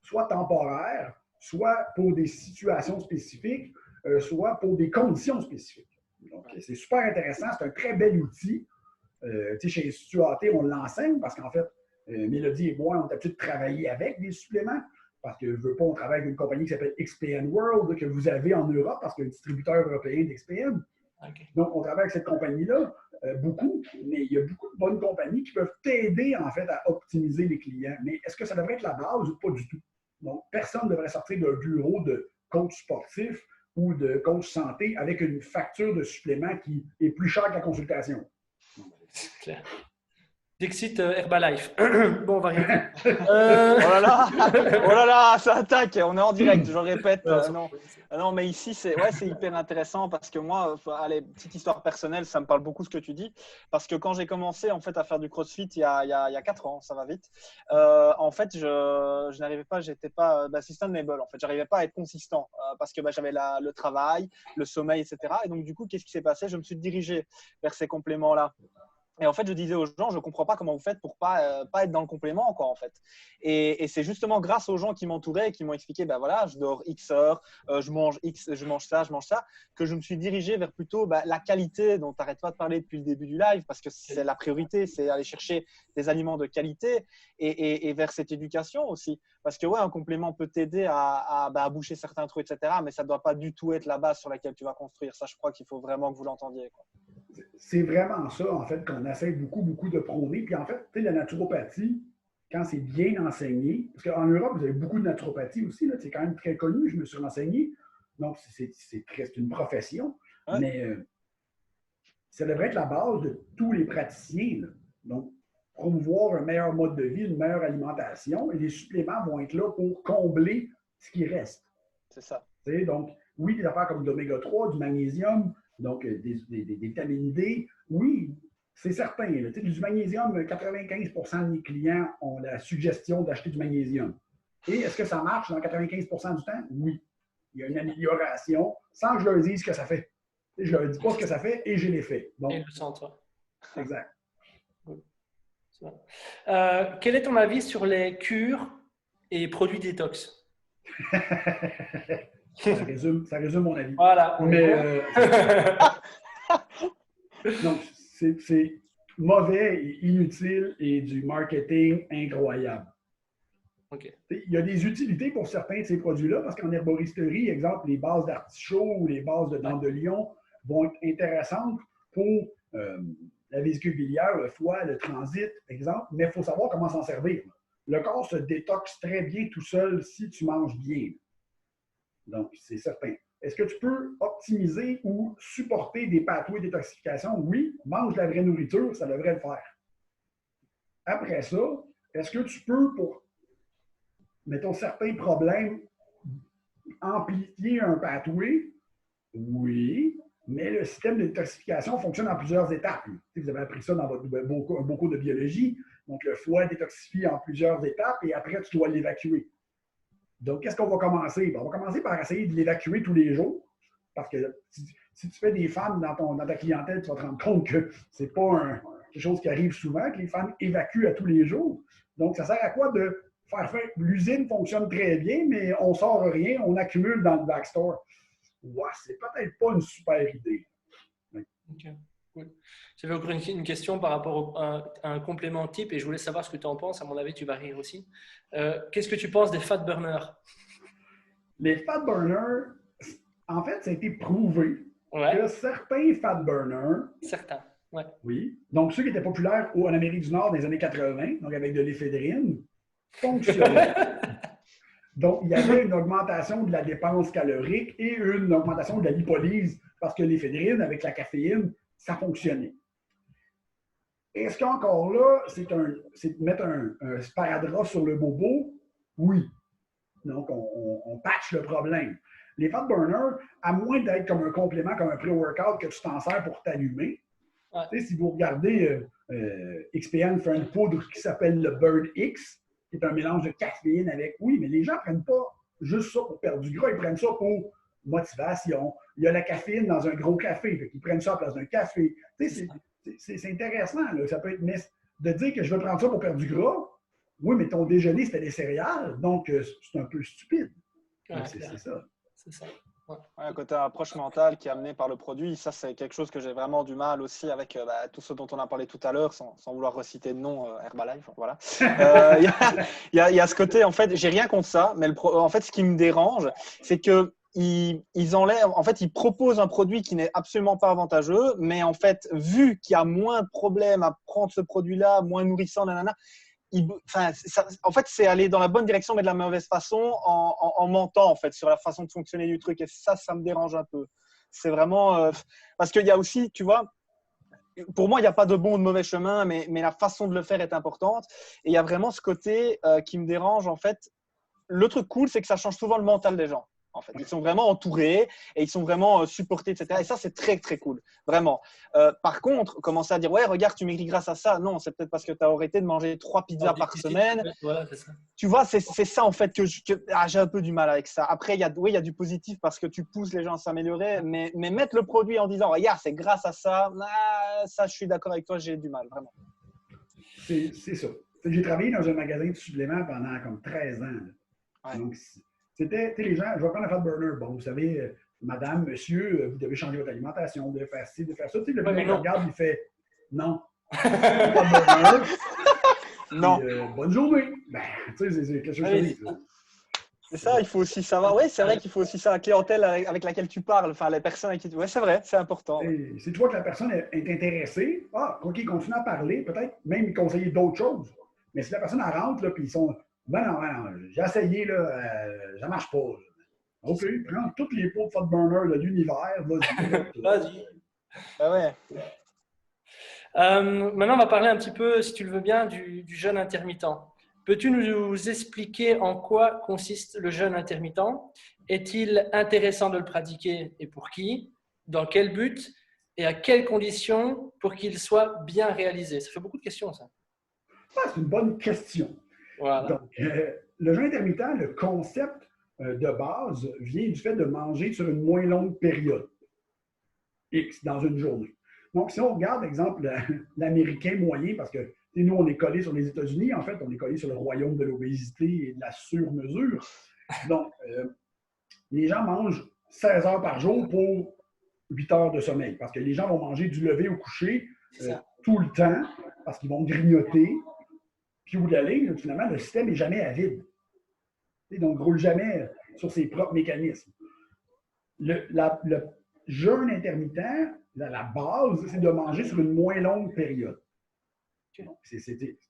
soit temporaire, soit pour des situations spécifiques, soit pour des conditions spécifiques. Donc, c'est super intéressant. C'est un très bel outil. Chez Stuart, on l'enseigne parce qu'en fait, Mélodie et moi, on est habitués de travailler avec des suppléments parce que je veux pas, on travaille avec une compagnie qui s'appelle XPN World que vous avez en Europe parce qu'il y a un distributeur européen d'XPN. Okay. Donc, on travaille avec cette compagnie-là beaucoup, mais il y a beaucoup de bonnes compagnies qui peuvent t'aider en fait à optimiser les clients. Mais est-ce que ça devrait être la base ou pas du tout? Donc, personne ne devrait sortir d'un bureau de coach sportif ou de coach santé avec une facture de supplément qui est plus chère que la consultation. C'est clair. Dixit Herbalife. Bon, on va rien. Oh là là, ça attaque. On est en direct, je répète. Non, mais ici, c'est hyper intéressant parce que moi, allez, petite histoire personnelle, ça me parle beaucoup ce que tu dis. Parce que quand j'ai commencé en fait à faire du CrossFit il y a 4 ans, ça va vite. En fait, je n'arrivais pas, j'étais pas sustainable. En fait, j'arrivais pas à être consistant parce que j'avais le travail, le sommeil, etc. Et donc du coup, qu'est-ce qui s'est passé? Je me suis dirigé vers ces compléments-là. Et en fait, je disais aux gens, je ne comprends pas comment vous faites pour pas être dans le complément, quoi, en fait. Et c'est justement grâce aux gens qui m'entouraient et qui m'ont expliqué, ben voilà, je dors X heures, je mange ça, que je me suis dirigé vers plutôt la qualité dont tu n'arrêtes pas de parler depuis le début du live, parce que c'est la priorité, c'est aller chercher des aliments de qualité et vers cette éducation aussi. Parce que ouais, un complément peut t'aider à boucher certains trous, etc. Mais ça ne doit pas du tout être la base sur laquelle tu vas construire. Ça, je crois qu'il faut vraiment que vous l'entendiez, quoi. C'est vraiment ça, en fait, qu'on essaie beaucoup de prôner. Puis en fait, tu sais, la naturopathie, quand c'est bien enseigné, parce qu'en Europe, vous avez beaucoup de naturopathie aussi, là, c'est quand même très connu, je me suis renseigné. Donc, c'est une profession, ouais. Mais ça devrait être la base de tous les praticiens, là. Donc, promouvoir un meilleur mode de vie, une meilleure alimentation, et les suppléments vont être là pour combler ce qui reste. C'est ça. Tu sais, donc, oui, des affaires comme l'oméga 3, du magnésium, donc des vitamines D, oui, c'est certain. Là, du magnésium, 95% de mes clients ont la suggestion d'acheter du magnésium. Et est-ce que ça marche dans 95% du temps? Oui. Il y a une amélioration sans que je leur dise ce que ça fait. Je ne leur dis pas ce que ça fait et j'ai l'effet. Et ils le sentent, toi. Exact. Quel est ton avis sur les cures et produits détox? Ça résume mon avis. Voilà. Mais donc, c'est mauvais et inutile et du marketing incroyable. Okay. Il y a des utilités pour certains de ces produits-là parce qu'en herboristerie, exemple, les bases d'artichaut ou les bases de dents de lion vont être intéressantes pour la vésicule biliaire, le foie, le transit, exemple, mais il faut savoir comment s'en servir. Le corps se détoxe très bien tout seul si tu manges bien. Donc, c'est certain. Est-ce que tu peux optimiser ou supporter des pathways de détoxification? Oui, mange de la vraie nourriture, ça devrait le faire. Après ça, est-ce que tu peux, pour, mettons, certains problèmes, amplifier un pathway? Oui, mais le système de détoxification fonctionne en plusieurs étapes. Vous avez appris ça dans votre beau cours de biologie. Donc, le foie détoxifie en plusieurs étapes et après, tu dois l'évacuer. Donc, qu'est-ce qu'on va commencer? On va commencer par essayer de l'évacuer tous les jours. Parce que si tu fais des femmes dans ta clientèle, tu vas te rendre compte que ce n'est pas quelque chose qui arrive souvent, que les femmes évacuent à tous les jours. Donc, ça sert à quoi de faire l'usine fonctionne très bien, mais on ne sort rien, on accumule dans le backstore. Ouais, c'est peut-être pas une super idée. Oui. OK. Cool. J'avais encore une question par rapport à un complément type et je voulais savoir ce que tu en penses. À mon avis, tu vas rire aussi. Qu'est-ce que tu penses des fat burners? Les fat burners, en fait, ça a été prouvé que certains fat burners… Certains, ouais. Oui. Donc, ceux qui étaient populaires en Amérique du Nord dans les années 80, donc avec de l'éphédrine, fonctionnaient. Donc, il y avait une augmentation de la dépense calorique et une augmentation de la lipolyse parce que l'éphédrine, avec la caféine, ça fonctionnait. Est-ce qu'encore là, c'est de mettre un sparadrap sur le bobo? Oui. Donc, on patch le problème. Les fat burners, à moins d'être comme un complément, comme un pré-workout que tu t'en sers pour t'allumer, si vous regardez, XPN fait une poudre qui s'appelle le Burn X, qui est un mélange de caféine avec. Oui, mais les gens ne prennent pas juste ça pour perdre du gras, ils prennent ça pour motivation. Il y a la caféine dans un gros café, ils prennent ça à la place d'un café. C'est intéressant, là. Ça peut être de dire que je veux prendre ça pour perdre du gras. Oui, mais ton déjeuner, c'était des céréales, donc c'est un peu stupide. C'est ça. C'est ça. Un côté approche mentale qui est amené par le produit, ça c'est quelque chose que j'ai vraiment du mal aussi avec tout ce dont on a parlé tout à l'heure, sans vouloir reciter de nom, Herbalife, voilà. Il y a ce côté, en fait, j'ai rien contre ça, mais en fait, ce qui me dérange, c'est que ils enlèvent, en fait, ils proposent un produit qui n'est absolument pas avantageux, mais en fait, vu qu'il y a moins de problèmes à prendre ce produit-là, moins nourrissant, nanana, en fait, c'est aller dans la bonne direction, mais de la mauvaise façon, en mentant en fait sur la façon de fonctionner du truc. Et ça me dérange un peu. C'est vraiment parce qu'il y a aussi, tu vois, pour moi, il n'y a pas de bon ou de mauvais chemin, mais la façon de le faire est importante. Et il y a vraiment ce côté qui me dérange en fait. Le truc cool, c'est que ça change souvent le mental des gens. En fait, ils sont vraiment entourés et ils sont vraiment supportés, etc. Et ça, c'est très, très cool, vraiment. Par contre, commencer à dire, ouais, regarde, tu maigris grâce à ça. Non, c'est peut-être parce que tu as arrêté de manger 3 pizzas par semaine. Voilà, c'est ça. Tu vois, c'est ça, en fait, que j'ai un peu du mal avec ça. Après, il y a du positif parce que tu pousses les gens à s'améliorer, mais mettre le produit en disant, regarde, c'est grâce à ça, ça, je suis d'accord avec toi, j'ai du mal, vraiment. C'est ça. J'ai travaillé dans un magasin de suppléments pendant comme 13 ans. Ouais. Donc, c'était, les gens, je vais prendre un fat burner. Bon, vous savez, madame, monsieur, vous devez changer votre alimentation, vous devez faire ci, vous devez faire ça. Tu sais, le premier qui regarde, il fait non. Fat burner. Non. Puis, bonne journée. Ben, tu sais, c'est quelque chose de ça. C'est ça, il faut aussi savoir. Oui, c'est vrai qu'il faut aussi savoir la clientèle avec laquelle tu parles, enfin, les personnes avec qui tu. Oui, c'est vrai, c'est important. Ouais. Si tu vois que la personne est intéressée, OK, continue à parler, peut-être même conseiller d'autres choses. Mais si la personne elle rentre, là, puis ils sont. Ben non, j'ai essayé, là, ça ne marche pas. Là. OK, prends tous les pots de fat burner de l'univers, vas-y. Vas-y. Ben ouais. Maintenant, on va parler un petit peu, si tu le veux bien, du jeûne intermittent. Peux-tu nous expliquer en quoi consiste le jeûne intermittent? Est-il intéressant de le pratiquer et pour qui? Dans quel but? Et à quelles conditions pour qu'il soit bien réalisé? Ça fait beaucoup de questions, ça. C'est une bonne question. Voilà. Donc, le jeûne intermittent, le concept de base vient du fait de manger sur une moins longue période, X, dans une journée. Donc, si on regarde, exemple, l'Américain moyen, parce que nous, on est collé sur les États-Unis, en fait, on est collé sur le royaume de l'obésité et de la sur-mesure. Donc, les gens mangent 16 heures par jour pour 8 heures de sommeil, parce que les gens vont manger du lever au coucher tout le temps, parce qu'ils vont grignoter. Puis au bout de la ligne, finalement, le système n'est jamais à vide. Donc, il ne roule jamais sur ses propres mécanismes. Le jeûne intermittent, la base, c'est de manger sur une moins longue période. Donc,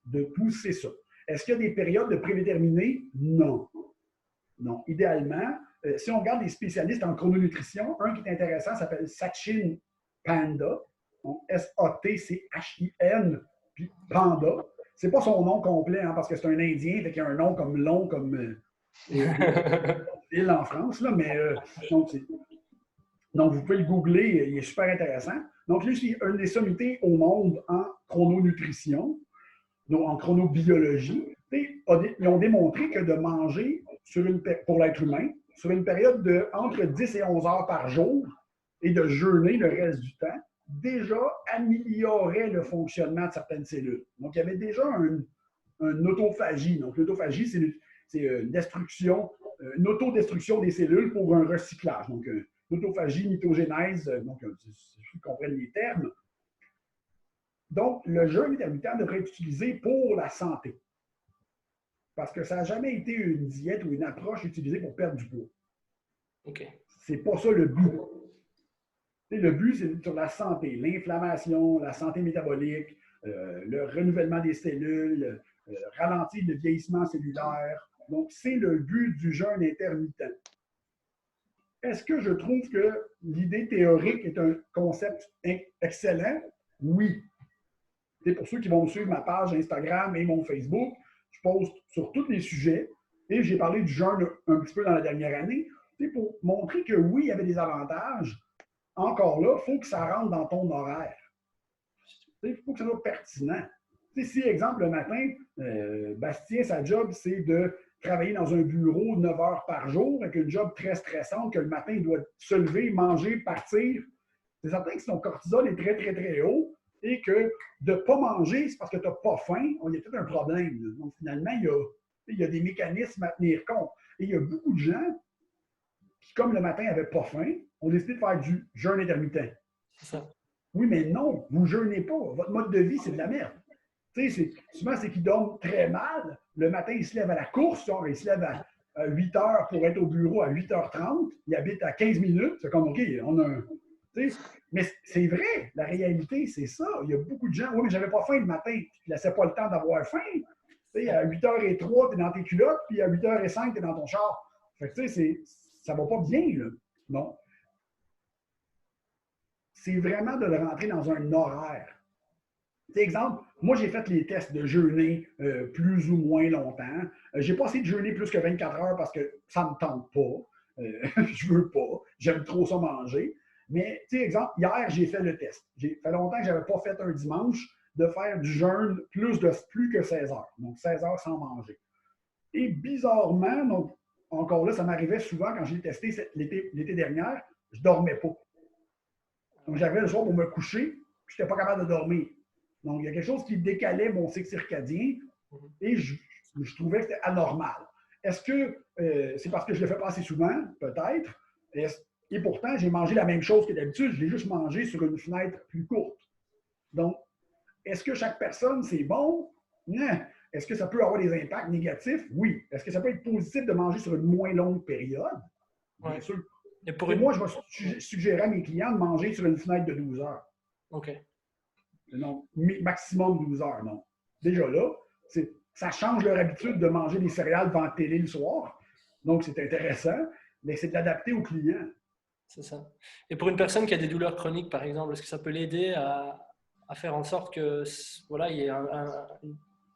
de pousser ça. Est-ce qu'il y a des périodes de prédéterminées? Non. Non. Idéalement, si on regarde les spécialistes en chrononutrition, un qui est intéressant s'appelle Sachin Panda. Donc, S-A-T-C-H-I-N, puis Panda. C'est pas son nom complet, hein, parce que c'est un Indien, fait qu'il y a un nom comme long, comme ville en France, là, mais donc, vous pouvez le googler, il est super intéressant. Donc, lui, c'est un des sommités au monde en chrononutrition, donc en chronobiologie. Ils ont démontré que de manger pour l'être humain sur une période de entre 10 et 11 heures par jour et de jeûner le reste du temps, déjà améliorait le fonctionnement de certaines cellules. Donc, il y avait déjà une autophagie. Donc, l'autophagie, c'est une destruction, une autodestruction des cellules pour un recyclage. Donc, l'autophagie, mitogénèse, donc, je comprends les termes. Donc, le jeûne intermittent devrait être utilisé pour la santé. Parce que ça n'a jamais été une diète ou une approche utilisée pour perdre du poids. OK. C'est pas ça le but. Le but, c'est sur la santé, l'inflammation, la santé métabolique, le renouvellement des cellules, ralentir le vieillissement cellulaire. Donc, c'est le but du jeûne intermittent. Est-ce que je trouve que l'idée théorique est un concept excellent? Oui. C'est pour ceux qui vont me suivre ma page Instagram et mon Facebook, je poste sur tous les sujets. Et j'ai parlé du jeûne un petit peu dans la dernière année, pour montrer que oui, il y avait des avantages. Encore là, il faut que ça rentre dans ton horaire. Il faut que ça soit pertinent. Si, exemple, le matin, Bastien, sa job, c'est de travailler dans un bureau 9 heures par jour avec une job très stressante, que le matin, il doit se lever, manger, partir. C'est certain que si ton cortisol est très, très, très haut et que de ne pas manger, c'est parce que tu n'as pas faim, il y a peut-être un problème. Donc, finalement, il y a des mécanismes à tenir compte. Et il y a beaucoup de gens qui, comme le matin, n'avaient pas faim, ont décidé de faire du jeûne intermittent. C'est ça. Oui, mais non, vous ne jeûnez pas. Votre mode de vie, c'est de la merde. Souvent, c'est qu'ils dorment très mal. Le matin, ils se lèvent à la course, il se lève à 8 heures pour être au bureau à 8h30. Il habite à 15 minutes. C'est comme, OK, on a un. Mais c'est vrai, la réalité, c'est ça. Il y a beaucoup de gens, oui, mais j'avais pas faim le matin. Tu ne laissais pas le temps d'avoir faim. À 8h03, tu es dans tes culottes, puis à 8h05, tu es dans ton char. Fait que, ça va pas bien, là. Non. C'est vraiment de le rentrer dans un horaire. Exemple, moi, j'ai fait les tests de jeûner plus ou moins longtemps. J'ai pas essayé de jeûner plus que 24 heures parce que ça ne me tente pas. Je veux pas. J'aime trop ça manger. Mais, exemple, hier, j'ai fait le test. J'ai fait longtemps que je n'avais pas fait un dimanche de faire du jeûne plus que 16 heures. Donc, 16 heures sans manger. Et bizarrement, donc, encore là, ça m'arrivait souvent quand j'ai testé l'été dernier, je ne dormais pas. Donc, j'arrivais le soir pour me coucher, puis je n'étais pas capable de dormir. Donc, il y a quelque chose qui décalait mon cycle circadien et je trouvais que c'était anormal. Est-ce que c'est parce que je le fais pas assez souvent? Peut-être. Et pourtant, j'ai mangé la même chose que d'habitude. Je l'ai juste mangé sur une fenêtre plus courte. Donc, est-ce que chaque personne, c'est bon? Non. Est-ce que ça peut avoir des impacts négatifs? Oui. Est-ce que ça peut être positif de manger sur une moins longue période? Bien sûr. Et moi, je vais suggérer à mes clients de manger sur une fenêtre de 12 heures. OK. Non, maximum 12 heures, non. Déjà là, ça change leur habitude de manger des céréales devant la télé le soir. Donc, c'est intéressant, mais c'est de l'adapter aux clients. C'est ça. Et pour une personne qui a des douleurs chroniques, par exemple, est-ce que ça peut l'aider à faire en sorte que voilà, il y ait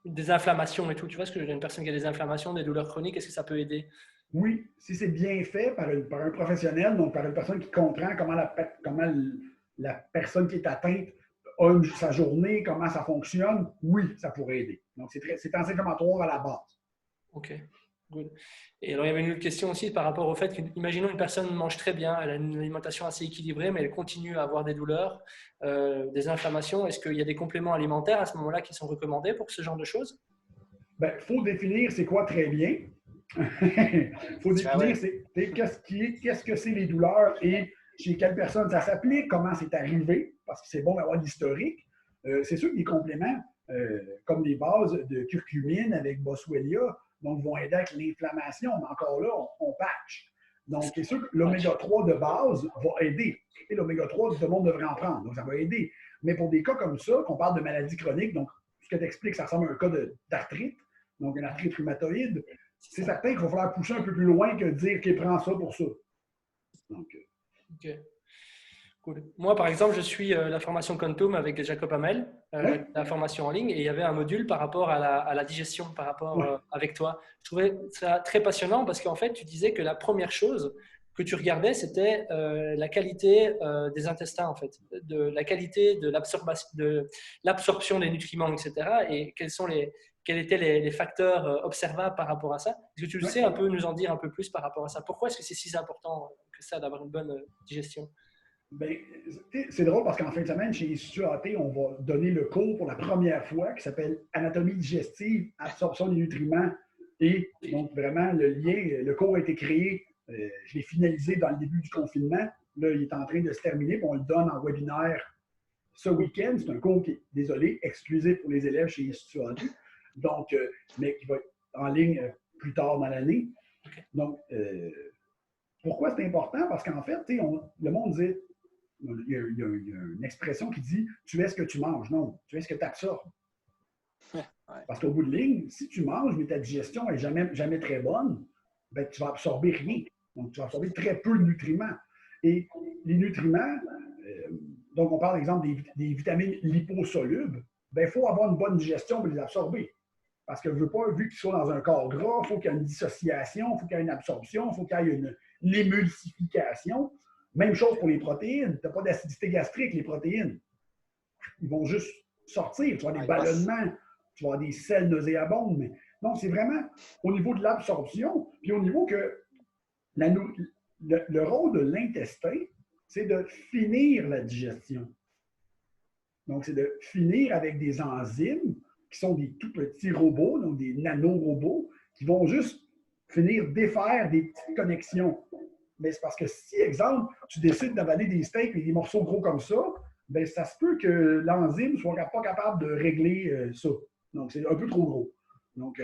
des inflammations et tout? Tu vois ce que je veux dire? Une personne qui a des inflammations, des douleurs chroniques, est-ce que ça peut aider? Oui, si c'est bien fait par un professionnel, donc par une personne qui comprend comment la personne qui est atteinte a sa journée, comment ça fonctionne, oui, ça pourrait aider. Donc, c'est anti-inflammatoire à la base. OK. Good. Et alors, il y avait une autre question aussi par rapport au fait qu'imaginons une personne mange très bien, elle a une alimentation assez équilibrée, mais elle continue à avoir des douleurs, des inflammations. Est-ce qu'il y a des compléments alimentaires à ce moment-là qui sont recommandés pour ce genre de choses? Bien, il faut définir c'est quoi très bien. Il faut définir qu'est-ce que c'est les douleurs et chez quelle personne ça s'applique, comment c'est arrivé, parce que c'est bon d'avoir l'historique. C'est sûr que les compléments, comme les bases de curcumine avec Boswellia, donc vont aider avec l'inflammation, mais encore là, on patch. Donc, c'est sûr que l'oméga 3 de base va aider. Et l'oméga 3, tout le monde devrait en prendre, donc ça va aider. Mais pour des cas comme ça, qu'on parle de maladie chronique, donc ce que tu expliques, ça ressemble à un cas d'arthrite, donc une arthrite rhumatoïde, c'est certain qu'il va falloir pousser un peu plus loin que de dire qu'il prend ça pour ça. Donc, OK. Cool. Moi, par exemple, je suis la formation Quantum avec Jacob Hamel, la formation en ligne, et il y avait un module par rapport à la digestion, par rapport avec toi. Je trouvais ça très passionnant parce qu'en fait, tu disais que la première chose que tu regardais, c'était la qualité des intestins, en fait, la qualité de l'absorption des nutriments, etc. Et quels étaient les facteurs observables par rapport à ça. Est-ce que tu le sais un peu nous en dire un peu plus par rapport à ça? Pourquoi est-ce que c'est si important que ça d'avoir une bonne digestion? Bien, c'est drôle parce qu'en fin de semaine, chez Institut AT, on va donner le cours pour la première fois qui s'appelle Anatomie digestive, absorption des nutriments. Et donc, vraiment, le cours a été créé, je l'ai finalisé dans le début du confinement. Là, il est en train de se terminer, puis on le donne en webinaire ce week-end. C'est un cours qui est, désolé, exclusif pour les élèves chez Institut AT, donc, mais qui va être en ligne plus tard dans l'année. Donc, pourquoi c'est important? Parce qu'en fait, le monde dit, il y a une expression qui dit « tu es ce que tu manges ». Non, tu es ce que tu absorbes. Parce qu'au bout de ligne, si tu manges, mais ta digestion n'est jamais très bonne, ben, tu vas absorber rien. Donc, tu vas absorber très peu de nutriments. Et les nutriments, donc on parle, par exemple, des vitamines liposolubles, ben, il faut avoir une bonne digestion pour les absorber. Parce que je veux pas, vu qu'ils sont dans un corps gras, il faut qu'il y ait une dissociation, il faut qu'il y ait une absorption, il faut qu'il y ait une émulsification. Même chose pour les protéines. Tu n'as pas d'acidité gastrique, les protéines. Ils vont juste sortir. Tu vas avoir des ballonnements, tu vas avoir des selles nauséabondes. Mais non, c'est vraiment au niveau de l'absorption, puis au niveau que le rôle de l'intestin, c'est de finir la digestion. Donc, c'est de finir avec des enzymes qui sont des tout petits robots, donc des nanorobots, qui vont juste finir défaire des petites connexions. Mais c'est parce que si, exemple, tu décides d'avaler des steaks et des morceaux gros comme ça, bien, ça se peut que l'enzyme ne soit pas capable de régler ça. Donc, c'est un peu trop gros. Donc,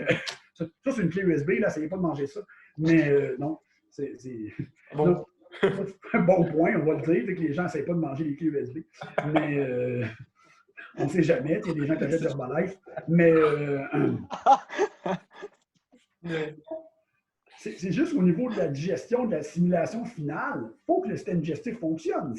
ça, c'est une clé USB, là, essayez pas de manger ça. Mais non, c'est bon. Un bon point, on va le dire, c'est que les gens n'essayent pas de manger les clés USB. Mais on ne sait jamais, il y a des gens qui achètent Herbalife. Mais c'est juste au niveau de la digestion, de l'assimilation finale, il faut que le système digestif fonctionne.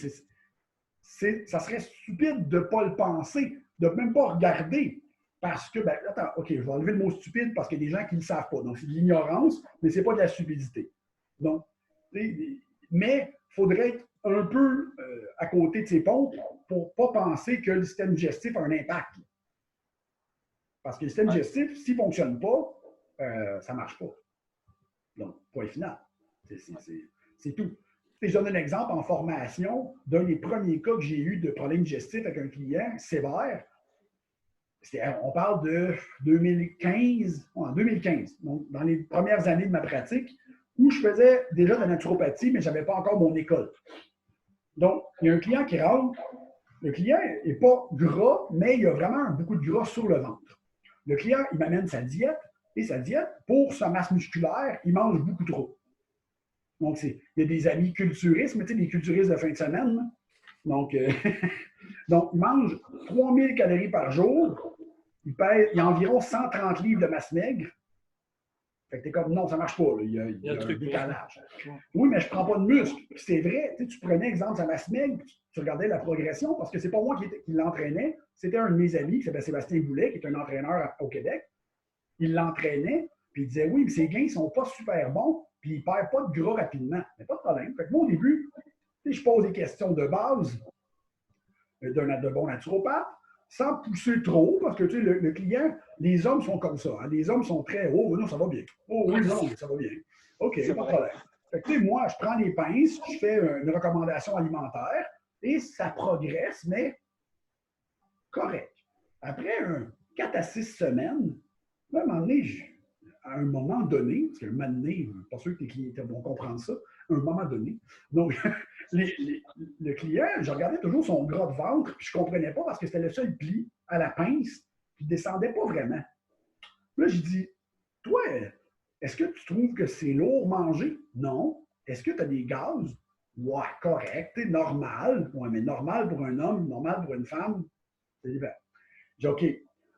Ça serait stupide de ne pas le penser, de ne même pas regarder. Parce que, ben, attends, OK, je vais enlever le mot stupide parce qu'il y a des gens qui ne le savent pas. Donc, c'est de l'ignorance, mais ce n'est pas de la stupidité. Donc, mais il faudrait être un peu à côté de ces pompes pour ne pas penser que le système digestif a un impact. Parce que le système digestif, s'il ne fonctionne pas, ça ne marche pas. Donc, point final. C'est tout. Et je donne un exemple en formation d'un des premiers cas que j'ai eu de problème digestif avec un client sévère. On parle de 2015, en 2015, donc dans les premières années de ma pratique, où je faisais déjà de la naturopathie, mais je n'avais pas encore mon école. Donc, il y a un client qui rentre. Le client n'est pas gras, mais il a vraiment beaucoup de gras sur le ventre. Le client, il m'amène sa diète, et sa diète, pour sa masse musculaire, il mange beaucoup trop. Donc, il y a des amis culturistes, mais tu sais, des culturistes de fin de semaine. Là. Donc, il mange 3000 calories par jour. Il a environ 130 livres de masse maigre. Fait que t'es comme, non, ça marche pas. Là. Il y a un décalage. Oui, mais je prends pas de muscle. C'est vrai, tu prenais exemple sa masse maigre, tu regardais la progression, parce que c'est pas moi qui l'entraînais, c'était un de mes amis qui s'appelle Sébastien Boulet, qui est un entraîneur au Québec. Il l'entraînait, puis il disait, oui, mais ses gains ne sont pas super bons, puis il ne perd pas de gras rapidement. Mais pas de problème. Fait que moi, au début, je pose des questions de base de bon naturopathe, sans pousser trop, parce que tu sais, le client, les hommes sont comme ça. Hein. Les hommes sont très, oh non, ça va bien. Oh oui, non, ça va bien. OK, pas de problème. Fait que, tu sais, moi, je prends les pinces, je fais une recommandation alimentaire, et ça progresse, mais correct. Après 4 à 6 semaines, à un moment donné, parce qu'à un moment donné, pas sûr que les clients vont comprendre ça, à un moment donné, donc, le client, je regardais toujours son gras de ventre, puis je ne comprenais pas parce que c'était le seul pli à la pince qui ne descendait pas vraiment. Là, je dis, toi, est-ce que tu trouves que c'est lourd manger? Non. Est-ce que tu as des gaz? Ouais, correct, c'est normal. Ouais, mais normal pour un homme, normal pour une femme, c'est différent. Je dis, OK.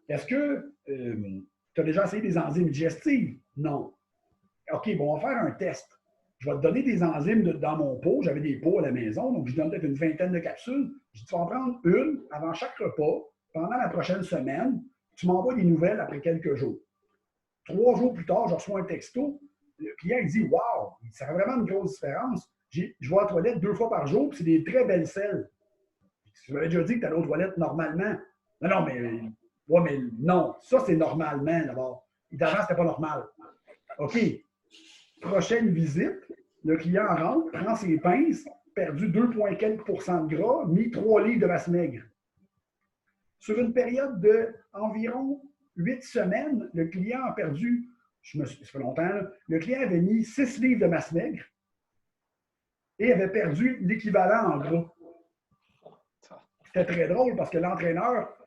Est-ce que tu as déjà essayé des enzymes digestives? Non. OK, bon, on va faire un test. Je vais te donner des enzymes dans mon pot. J'avais des pots à la maison, donc je donne peut-être une vingtaine de capsules. Je dis, tu vas en prendre une avant chaque repas. Pendant la prochaine semaine, tu m'envoies des nouvelles après quelques jours. 3 jours plus tard, je reçois un texto. Le client il dit, wow, ça fait vraiment une grosse différence. Je vais à la toilette 2 fois par jour, puis c'est des très belles selles. Je m'avais déjà dit que tu allais aux toilettes normalement. Non, mais non, ça c'est normalement d'abord. Avant, c'était pas normal. OK. Prochaine visite, le client rentre, prend ses pinces, perdu 2,4% de gras, mis 3 livres de masse maigre. Sur une période d'environ 8 semaines, le client a perdu, ça fait longtemps, là, le client avait mis 6 livres de masse maigre et avait perdu l'équivalent en gras. C'était très drôle parce que l'entraîneur,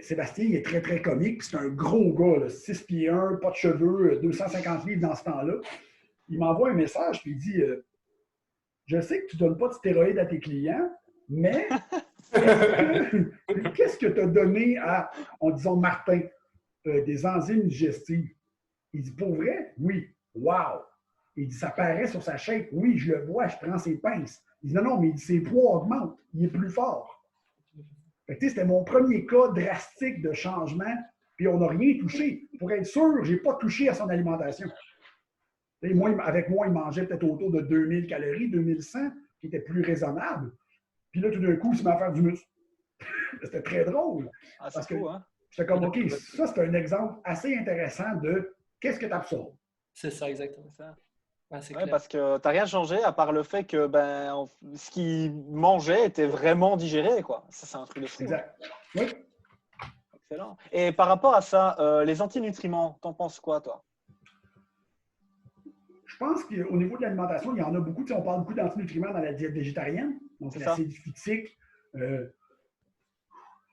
Sébastien, il est très, très comique. C'est un gros gars, là, 6 pieds 1, pas de cheveux, 250 livres dans ce temps-là. Il m'envoie un message et il dit je sais que tu ne donnes pas de stéroïdes à tes clients, mais qu'est-ce que tu as donné à, disons, Martin, des enzymes digestives? Il dit pour vrai? Oui. Wow! Il dit ça paraît sur sa shape. Oui, je le vois, je prends ses pinces. Il dit non, mais ses poids augmentent. Il est plus fort. C'était mon premier cas drastique de changement puis on n'a rien touché. Pour être sûr, je n'ai pas touché à son alimentation. Et moi, avec moi, il mangeait peut-être autour de 2000 calories, 2100, qui était plus raisonnable. Puis là, tout d'un coup, il se met à faire du muscle. C'était très drôle. Ah, c'est fou, hein? J'étais comme, OK, ça, c'est un exemple assez intéressant de qu'est-ce que tu absorbes. C'est ça, exactement. C'est ça. Ouais, c'est Ouais, clair. parce que tu n'as rien changé à part le fait que ce qu'il mangeait était vraiment digéré, quoi. Ça, c'est un truc de fou. Exact. Oui. Excellent. Et par rapport à ça, les antinutriments, t'en penses quoi, toi? Je pense qu'au niveau de l'alimentation, il y en a beaucoup. Tu sais, on parle beaucoup d'antinutriments dans la diète végétarienne, donc l'acide phytique.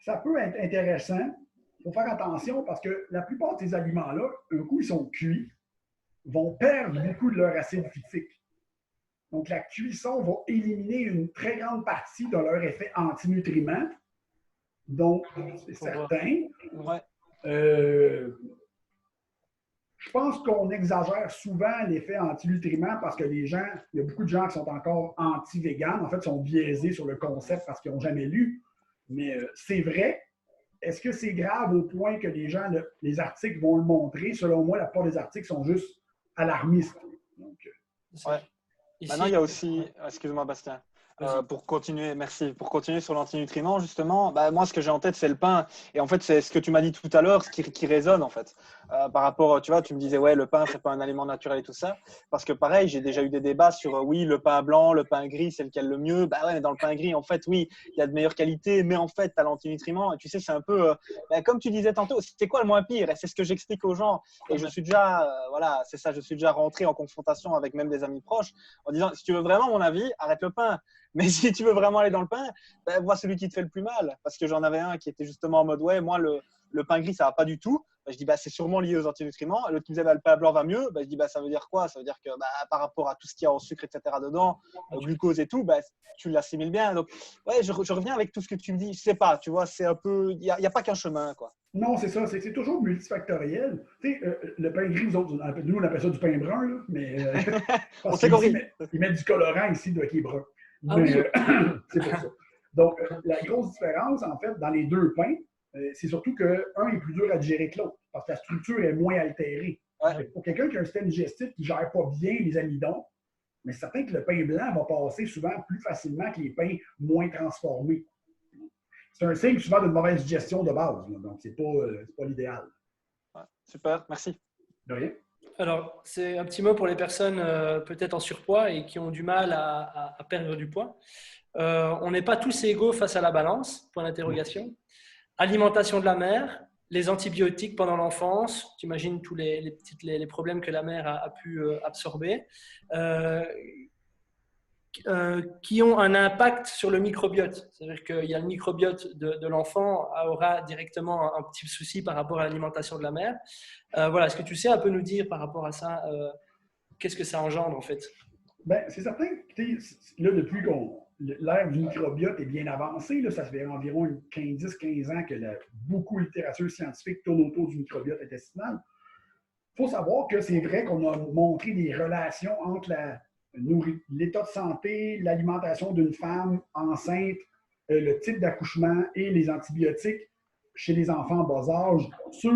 Ça peut être intéressant. Il faut faire attention parce que la plupart de ces aliments-là, un coup, ils sont cuits, vont perdre beaucoup de leur acide phytique. Donc, la cuisson va éliminer une très grande partie de leur effet antinutriments. Donc, c'est certain. Ouais. Je pense qu'on exagère souvent l'effet antinutriments parce que il y a beaucoup de gens qui sont encore anti-véganes, en fait, sont biaisés sur le concept parce qu'ils n'ont jamais lu. Mais c'est vrai. Est-ce que c'est grave au point que les articles vont le montrer? Selon moi, la plupart des articles sont juste alarmistes. Donc, ouais. Maintenant, il y a aussi… Excuse-moi, Bastien. Pour continuer, merci. Pour continuer sur l'antinutriment, justement, moi, ce que j'ai en tête, c'est le pain. Et en fait, c'est ce que tu m'as dit tout à l'heure, ce qui résonne, en fait. Par rapport, tu vois, tu me disais, ouais, le pain, c'est pas un aliment naturel et tout ça. Parce que pareil, j'ai déjà eu des débats sur, oui, le pain blanc, le pain gris, c'est lequel le mieux. Ouais, mais dans le pain gris, en fait, oui, il y a de meilleures qualités, mais en fait, tu as l'antinutriment. Et tu sais, c'est un peu, comme tu disais tantôt, c'est quoi le moins pire? Et c'est ce que j'explique aux gens. Et je suis déjà, voilà, c'est ça, je suis déjà rentré en confrontation avec même des amis proches en disant, si tu veux vraiment mon avis, arrête le pain. Mais si tu veux vraiment aller dans le pain, vois celui qui te fait le plus mal. Parce que j'en avais un qui était justement en mode, ouais, moi, le pain gris, ça va pas du tout. Je dis, c'est sûrement lié aux antinutriments. L'autre qui me disait, le pain blanc va mieux. Je dis, ça veut dire quoi? Ça veut dire que par rapport à tout ce qu'il y a en sucre, etc. dedans, glucose et tout, tu l'assimiles bien. Donc, ouais, je reviens avec tout ce que tu me dis. Je sais pas, tu vois, c'est un peu, il n'y a pas qu'un chemin, quoi. Non, c'est ça. C'est toujours multifactoriel. Tu sais, le pain gris, nous, on appelle ça du pain brun, là, mais parce qu'ils mettent du colorant ici qui est brun. Mais c'est pour ça. Donc, la grosse différence, en fait, dans les deux pains, c'est surtout qu'un est plus dur à digérer que l'autre, parce que la structure est moins altérée. Ouais. Pour quelqu'un qui a un système digestif qui ne gère pas bien les amidons, mais c'est certain que le pain blanc va passer souvent plus facilement que les pains moins transformés. C'est un signe souvent d'une mauvaise digestion de base, là, donc c'est pas l'idéal. Ouais, super, merci. De rien. Alors, c'est un petit mot pour les personnes peut-être en surpoids et qui ont du mal à perdre du poids. On n'est pas tous égaux face à la balance, point d'interrogation. Alimentation de la mère, les antibiotiques pendant l'enfance, tu imagines tous les problèmes que la mère a pu absorber, qui ont un impact sur le microbiote. C'est-à-dire qu'il y a le microbiote de l'enfant aura directement un petit souci par rapport à l'alimentation de la mère. Voilà, est-ce que tu sais un peu nous dire par rapport à ça, qu'est-ce que ça engendre en fait? C'est certain que là, depuis qu'on l'ère du microbiote est bien avancée, là, ça fait environ 10-15 ans que beaucoup de littérature scientifique tourne autour du microbiote intestinal. Il faut savoir que c'est vrai qu'on a montré des relations entre l'état de santé, l'alimentation d'une femme enceinte, le type d'accouchement et les antibiotiques chez les enfants en bas âge sur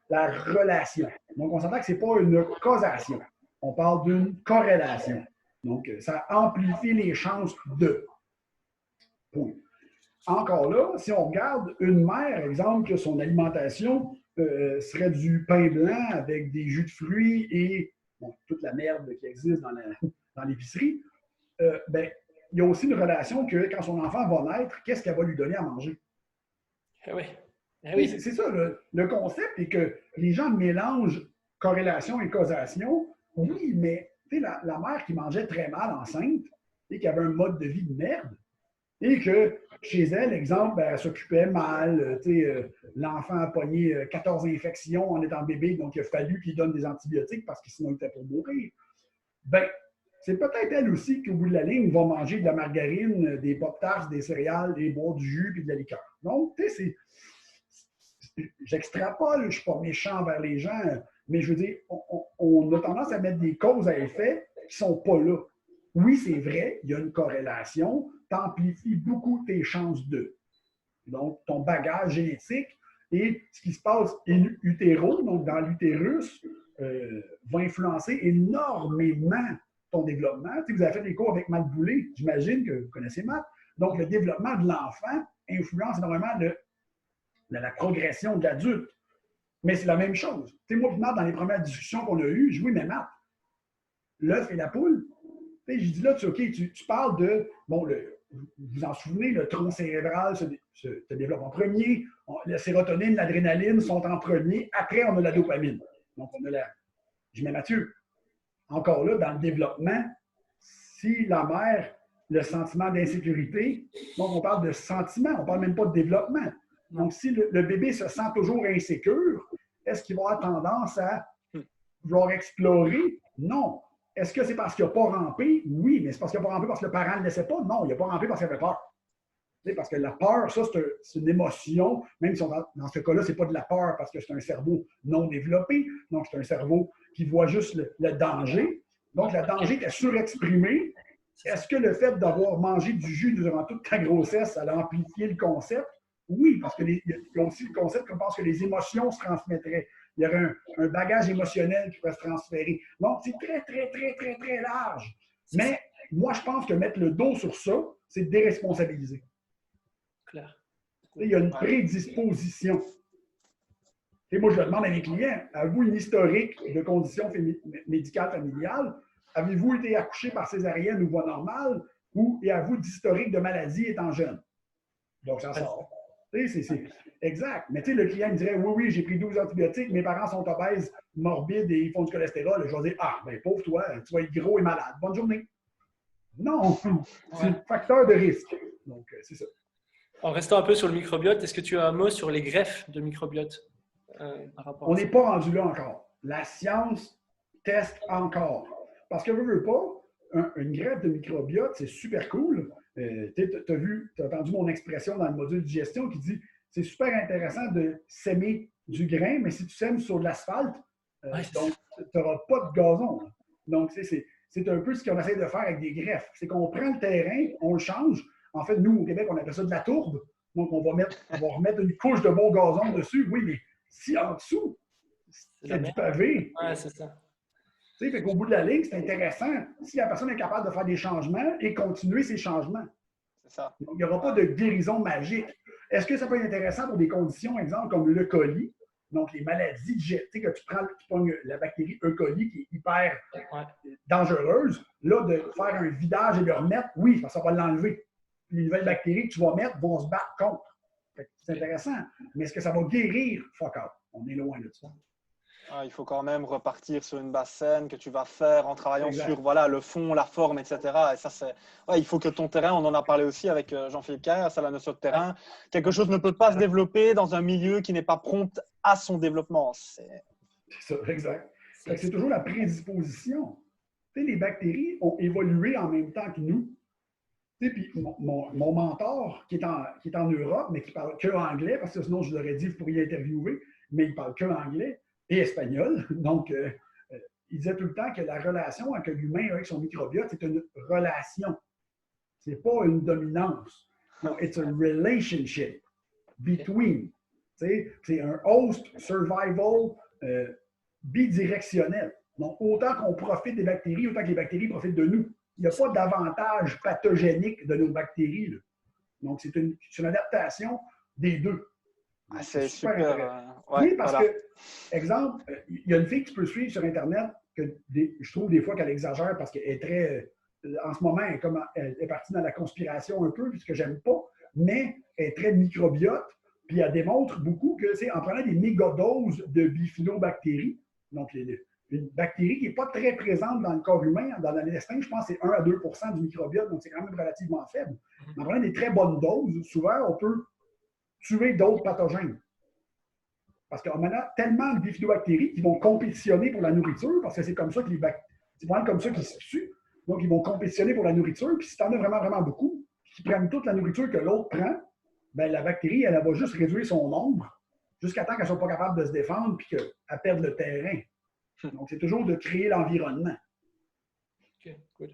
la relation. Donc, on s'entend que ce n'est pas une causation. On parle d'une corrélation. Donc, ça amplifie les chances de. Point. Encore là, si on regarde une mère, exemple, que son alimentation serait du pain blanc avec des jus de fruits et toute la merde qui existe dans l'épicerie, il y a aussi une relation que quand son enfant va naître, qu'est-ce qu'elle va lui donner à manger? Oui. Oui. C'est ça, le concept est que les gens mélangent corrélation et causation. Oui, mais la mère qui mangeait très mal enceinte et qui avait un mode de vie de merde, et que chez elle, exemple, elle s'occupait mal, l'enfant a pogné 14 infections en étant bébé, donc il a fallu qu'il donne des antibiotiques parce que sinon il était pour mourir. C'est peut-être elle aussi qu'au bout de la ligne, va manger de la margarine, des pop-tarts, des céréales, des boire du jus et de la liqueur. Donc, j'extrapole, je ne suis pas méchant vers les gens, mais je veux dire, on a tendance à mettre des causes à effet qui ne sont pas là. Oui, c'est vrai, il y a une corrélation, tu amplifies beaucoup tes chances de. Donc, ton bagage génétique Et ce qui se passe in utero, donc dans l'utérus, va influencer énormément ton développement. Tu sais, vous avez fait des cours avec Matt Boulay, j'imagine que vous connaissez Matt. Donc, le développement de l'enfant influence énormément la progression de l'adulte. Mais c'est la même chose. Tu sais, moi, Matt, dans les premières discussions qu'on a eues, je dis, oui, mais Matt, l'œuf et la poule, tu sais, j'ai dit là, tu parles de, bon, vous vous en souvenez, le tronc cérébral se développe en premier, la sérotonine, l'adrénaline sont en premier, après, on a la dopamine. Donc, on a la. Je mets Mathieu, encore là, dans le développement, si la mère, le sentiment d'insécurité, donc on parle de sentiment, on ne parle même pas de développement. Donc, si le bébé se sent toujours insécure, est-ce qu'il va avoir tendance à vouloir explorer? Non. Est-ce que c'est parce qu'il n'a pas rampé? Oui, mais c'est parce qu'il n'a pas rampé parce que le parent ne le laissait pas? Non, il n'a pas rampé parce qu'il avait peur. Parce que la peur, ça, c'est une émotion, même si dans ce cas-là, ce n'est pas de la peur parce que c'est un cerveau non développé, donc c'est un cerveau qui voit juste le danger. Donc, le danger était surexprimé. Est-ce que le fait d'avoir mangé du jus durant toute ta grossesse, ça a amplifié le concept? Oui, parce qu'il y a aussi le concept qu'on pense que les émotions se transmettraient. Il y aurait un bagage émotionnel qui pourrait se transférer. Donc, c'est très, très, très, très, très large. Mais moi, je pense que mettre le dos sur ça, c'est déresponsabiliser. Clair. Il y a une prédisposition. Et moi, je le demande à mes clients, avez-vous une historique de conditions médicales familiales? Avez-vous été accouché par césarienne ou voie normale? Ou avez-vous d'historique de maladie étant jeune? Donc, ça sort. C'est exact. Mais tu sais, le client me dirait, oui, j'ai pris 12 antibiotiques, mes parents sont obèses, morbides et ils font du cholestérol. Je vais dire, ah, ben pauvre toi, tu vas être gros et malade. Bonne journée. Non, c'est un facteur de risque. Donc, c'est ça. En restant un peu sur le microbiote, est-ce que tu as un mot sur les greffes de microbiote par rapport à ça? On n'est pas rendu là encore. La science teste encore. Parce que, veux pas, une greffe de microbiote, c'est super cool. Tu as entendu mon expression dans le module de gestion qui dit c'est super intéressant de s'aimer du grain, mais si tu sèmes sur de l'asphalte, donc tu n'auras pas de gazon. Là. Donc, c'est un peu ce qu'on essaie de faire avec des greffes. C'est qu'on prend le terrain, on le change. En fait, nous, au Québec, on appelle ça de la tourbe. Donc, on va remettre une couche de bon gazon dessus. Oui, mais si en dessous, c'est du pavé. Ouais, c'est ça. Fait qu'au bout de la ligne, c'est intéressant si la personne est capable de faire des changements et continuer ces changements. C'est ça. Donc, il n'y aura pas de guérison magique. Est-ce que ça peut être intéressant pour des conditions, exemple, comme le coli, donc les maladies digestives, que tu pognes la bactérie E. coli qui est hyper dangereuse, là, de faire un vidage et de remettre, oui, ça va l'enlever. Les nouvelles bactéries que tu vas mettre vont se battre contre. C'est intéressant. Mais est-ce que ça va guérir? Fuck out. On est loin de ça. Ah, il faut quand même repartir sur une base saine que tu vas faire en travaillant sur voilà, le fond, la forme, etc. Et ça, il faut que ton terrain, on en a parlé aussi avec Jean-Philippe Carrière, ça la notion de terrain. Quelque chose ne peut pas se développer dans un milieu qui n'est pas prompt à son développement. C'est ça, exact. C'est toujours la prédisposition. Tu sais, les bactéries ont évolué en même temps que nous. Tu sais, puis mon mentor, qui est en Europe, mais qui parle que anglais, parce que sinon, je l'aurais dit, vous pourriez l'interviewer, mais il parle que anglais et espagnol. Donc, il disait tout le temps que la relation que l'humain a avec son microbiote, c'est une relation. Ce n'est pas une dominance. No, it's a relationship between. C'est un host survival bidirectionnel. Donc, autant qu'on profite des bactéries, autant que les bactéries profitent de nous. Il n'y a pas d'avantage pathogénique de nos bactéries. Là. Donc, c'est une adaptation des deux. Ah, c'est super. Oui, parce que, exemple, il y a une fille que tu peux suivre sur Internet que je trouve des fois qu'elle exagère parce qu'elle est très. En ce moment, elle est partie dans la conspiration un peu, ce que j'aime pas, mais elle est très microbiote, puis elle démontre beaucoup que, en prenant des mégadoses de bifidobactéries, donc une bactérie qui n'est pas très présente dans le corps humain, dans l'intestin, je pense que c'est 1 à 2 du microbiote, donc c'est quand même relativement faible. En prenant des très bonnes doses, souvent, on peut tuer d'autres pathogènes. Parce qu'on a tellement de bifidobactéries qui vont compétitionner pour la nourriture, parce que c'est comme ça que c'est vraiment comme ça qu'ils se tuent. Donc, ils vont compétitionner pour la nourriture, puis si tu en as vraiment, vraiment beaucoup, qui prennent toute la nourriture que l'autre prend, bien, la bactérie, elle va juste réduire son nombre jusqu'à temps qu'elle ne soit pas capable de se défendre puis qu'elle perde le terrain. Donc, c'est toujours de créer l'environnement. OK, cool.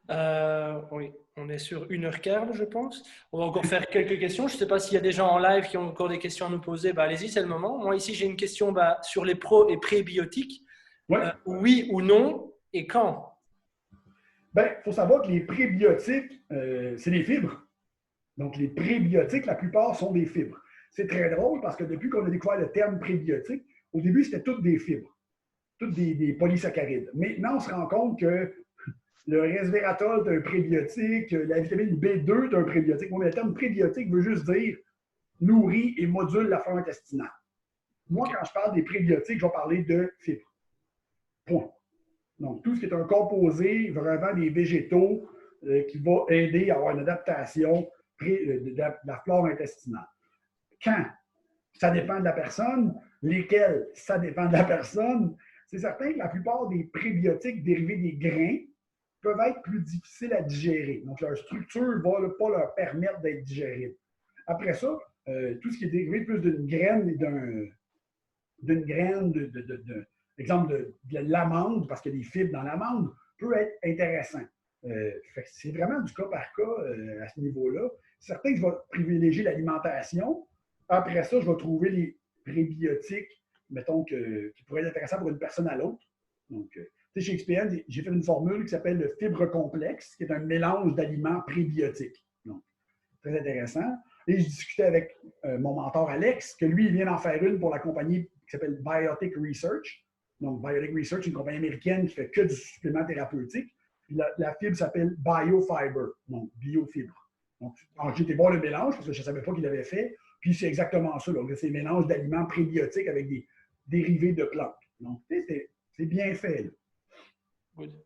Oui, on est sur 1h15, je pense. On va encore faire quelques questions. Je ne sais pas s'il y a des gens en live qui ont encore des questions à nous poser. Allez-y, c'est le moment. Moi, ici, j'ai une question sur les pro et prébiotiques. Oui. Oui ou non, et quand? Bien, il faut savoir que les prébiotiques, c'est des fibres. Donc, les prébiotiques, la plupart sont des fibres. C'est très drôle parce que depuis qu'on a découvert le terme prébiotique, au début, c'était toutes des fibres, toutes des polysaccharides. Maintenant, on se rend compte que le resveratrol est un prébiotique, la vitamine B2 est un prébiotique. Mais le terme prébiotique veut juste dire nourrit et module la flore intestinale. Moi, quand je parle des prébiotiques, je vais parler de fibres. Point. Donc, tout ce qui est un composé vraiment des végétaux qui va aider à avoir une adaptation de la flore intestinale. Quand? Ça dépend de la personne. Lesquels? Ça dépend de la personne. C'est certain que la plupart des prébiotiques dérivés des grains peuvent être plus difficiles à digérer. Donc, leur structure ne va pas leur permettre d'être digérée. Après ça, tout ce qui est dérivé plus d'une graine et d'une graine, exemple de l'amande, parce qu'il y a des fibres dans l'amande, peut être intéressant. C'est vraiment du cas par cas à ce niveau-là. C'est certain que je vais privilégier l'alimentation. Après ça, je vais trouver les prébiotiques, mettons, qui pourraient être intéressants pour une personne à l'autre. Donc, chez XPN, j'ai fait une formule qui s'appelle le fibre complexe, qui est un mélange d'aliments prébiotiques. Donc, très intéressant. Et je discutais avec mon mentor Alex, que lui, il vient d'en faire une pour la compagnie qui s'appelle Biotic Research. Donc, Biotic Research, une compagnie américaine qui fait que du supplément thérapeutique. La fibre s'appelle BioFiber, donc biofibre. Donc, j'ai été voir le mélange parce que je ne savais pas qu'il avait fait. Puis, c'est exactement ça. Donc, c'est un mélange d'aliments prébiotiques avec des dérivés de plantes. Donc, c'est bien fait. Là. Oui.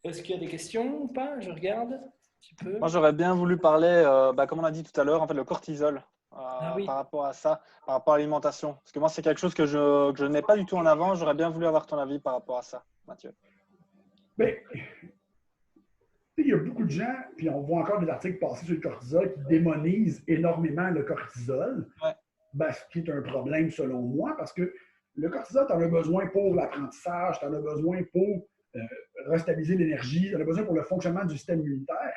Est-ce qu'il y a des questions ou pas? Je regarde un petit peu. Moi, j'aurais bien voulu parler, comme on a dit tout à l'heure, en fait, le cortisol. Oui. Par rapport à ça, par rapport à l'alimentation. Parce que moi, c'est quelque chose que je n'ai pas du tout en avant. J'aurais bien voulu avoir ton avis par rapport à ça, Mathieu. Bien, il y a beaucoup de gens, puis on voit encore des articles passer sur le cortisol qui démonisent énormément le cortisol. Ouais. Ce qui est un problème selon moi, parce que le cortisol, tu en as besoin pour l'apprentissage, tu en as besoin pour restabiliser l'énergie, tu en as besoin pour le fonctionnement du système immunitaire.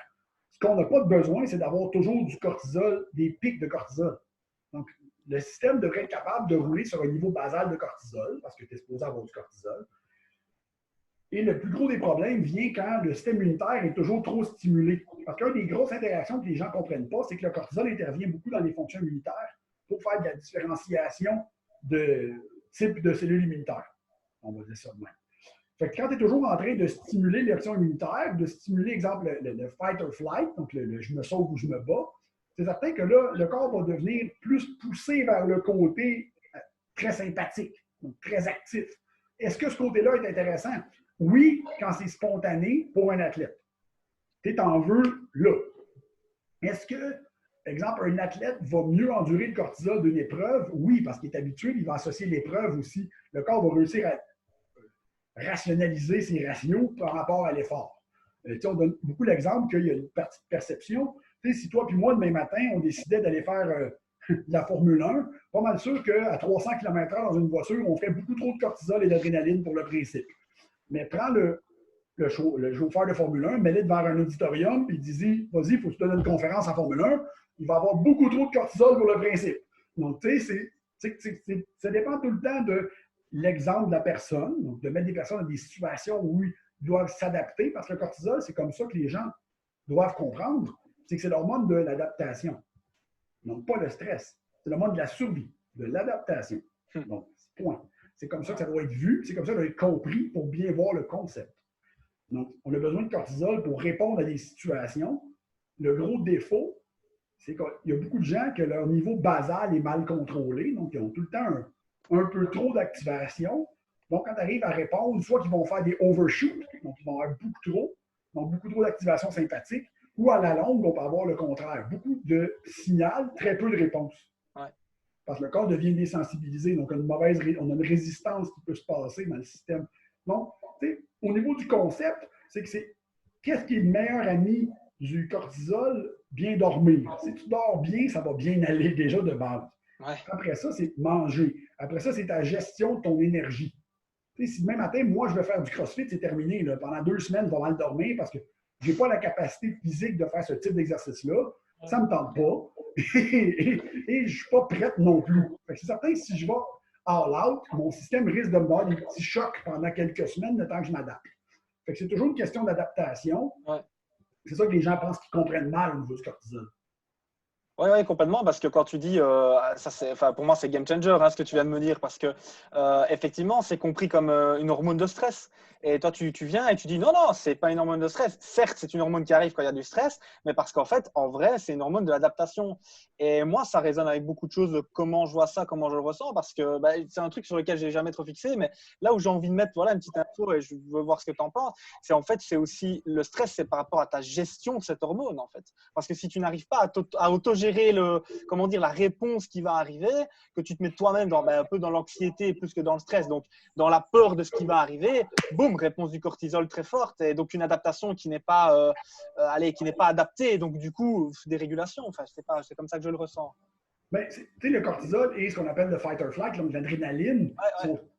Ce qu'on n'a pas besoin, c'est d'avoir toujours du cortisol, des pics de cortisol. Donc, le système devrait être capable de rouler sur un niveau basal de cortisol, parce que tu es supposé avoir du cortisol. Et le plus gros des problèmes vient quand le système immunitaire est toujours trop stimulé. Parce qu'une des grosses interactions que les gens ne comprennent pas, c'est que le cortisol intervient beaucoup dans les fonctions immunitaires pour faire de la différenciation de type de cellules immunitaires. On va dire ça de même. Fait que quand tu es toujours en train de stimuler l'action immunitaire, de stimuler, exemple, le fight or flight, donc le je me sauve ou je me bats, c'est certain que là, le corps va devenir plus poussé vers le côté très sympathique, donc très actif. Est-ce que ce côté-là est intéressant? Oui, quand c'est spontané pour un athlète. Tu t'en veux là. Est-ce que, exemple, un athlète va mieux endurer le cortisol d'une épreuve? Oui, parce qu'il est habitué, il va associer l'épreuve aussi. Le corps va réussir à rationaliser ses ratios par rapport à l'effort. On donne beaucoup l'exemple qu'il y a une partie de perception. Si toi et moi, demain matin, on décidait d'aller faire de la Formule 1, pas mal sûr qu'à 300 km/h dans une voiture, on ferait beaucoup trop de cortisol et d'adrénaline pour le principe. Mais prends le chauffeur de Formule 1, mets-le devant un auditorium, puis dis vas-y, il faut que tu donnes une conférence en Formule 1, il va avoir beaucoup trop de cortisol pour le principe. Donc, tu sais, ça dépend tout le temps de l'exemple de la personne, donc de mettre des personnes dans des situations où ils doivent s'adapter, parce que le cortisol, c'est comme ça que les gens doivent comprendre, c'est que c'est l'hormone de l'adaptation. Donc, pas le stress. C'est l'hormone de la survie, de l'adaptation. Donc, point. C'est comme ça que ça doit être vu, c'est comme ça que ça doit être compris pour bien voir le concept. Donc, on a besoin de cortisol pour répondre à des situations. Le gros défaut, c'est qu'il y a beaucoup de gens que leur niveau basal est mal contrôlé, donc ils ont tout le temps un peu trop d'activation. Donc, quand tu arrives à répondre, soit qu'ils vont faire des overshoots, donc ils vont avoir beaucoup trop d'activation sympathique, ou à la longue, on peut avoir le contraire. Beaucoup de signal, très peu de réponse. Ouais. Parce que le corps devient désensibilisé, donc on a une résistance qui peut se passer dans le système. Donc, au niveau du concept, c'est que qu'est-ce qui est le meilleur ami du cortisol? Bien dormir. Si tu dors bien, ça va bien aller déjà de base. Ouais. Après ça, c'est manger. Après ça, c'est ta gestion de ton énergie. Si demain matin, moi, je veux faire du CrossFit, c'est terminé. Là. Pendant 2 semaines, je vais mal dormir parce que je n'ai pas la capacité physique de faire ce type d'exercice-là. Ça ne me tente pas. Et je ne suis pas prête non plus. C'est certain que si je vais all out, mon système risque de me donner des petits chocs pendant quelques semaines le temps que je m'adapte. C'est toujours une question d'adaptation. Ouais. C'est ça que les gens pensent qu'ils comprennent mal au niveau du cortisol. Oui, ouais, complètement, parce que quand tu dis, pour moi, c'est game changer, hein, ce que tu viens de me dire, parce que effectivement, c'est compris comme une hormone de stress. Et toi, tu viens et tu dis, non, c'est pas une hormone de stress. Certes, c'est une hormone qui arrive quand il y a du stress, mais parce qu'en fait, en vrai, c'est une hormone de l'adaptation. Et moi, ça résonne avec beaucoup de choses de comment je vois ça, comment je le ressens, parce que c'est un truc sur lequel j'ai jamais trop fixé, mais là où j'ai envie de mettre une petite info et je veux voir ce que tu en penses, c'est aussi le stress, c'est par rapport à ta gestion de cette hormone, en fait. Parce que si tu n'arrives pas à autogérer la réponse qui va arriver, que tu te mets toi-même un peu dans l'anxiété plus que dans le stress, donc dans la peur de ce qui va arriver, boum, réponse du cortisol très forte, et donc une adaptation qui n'est pas adaptée, donc du coup, dérégulation. Enfin, c'est comme ça que je le ressens. Ben, le cortisol et ce qu'on appelle le fight or flight, donc l'adrénaline,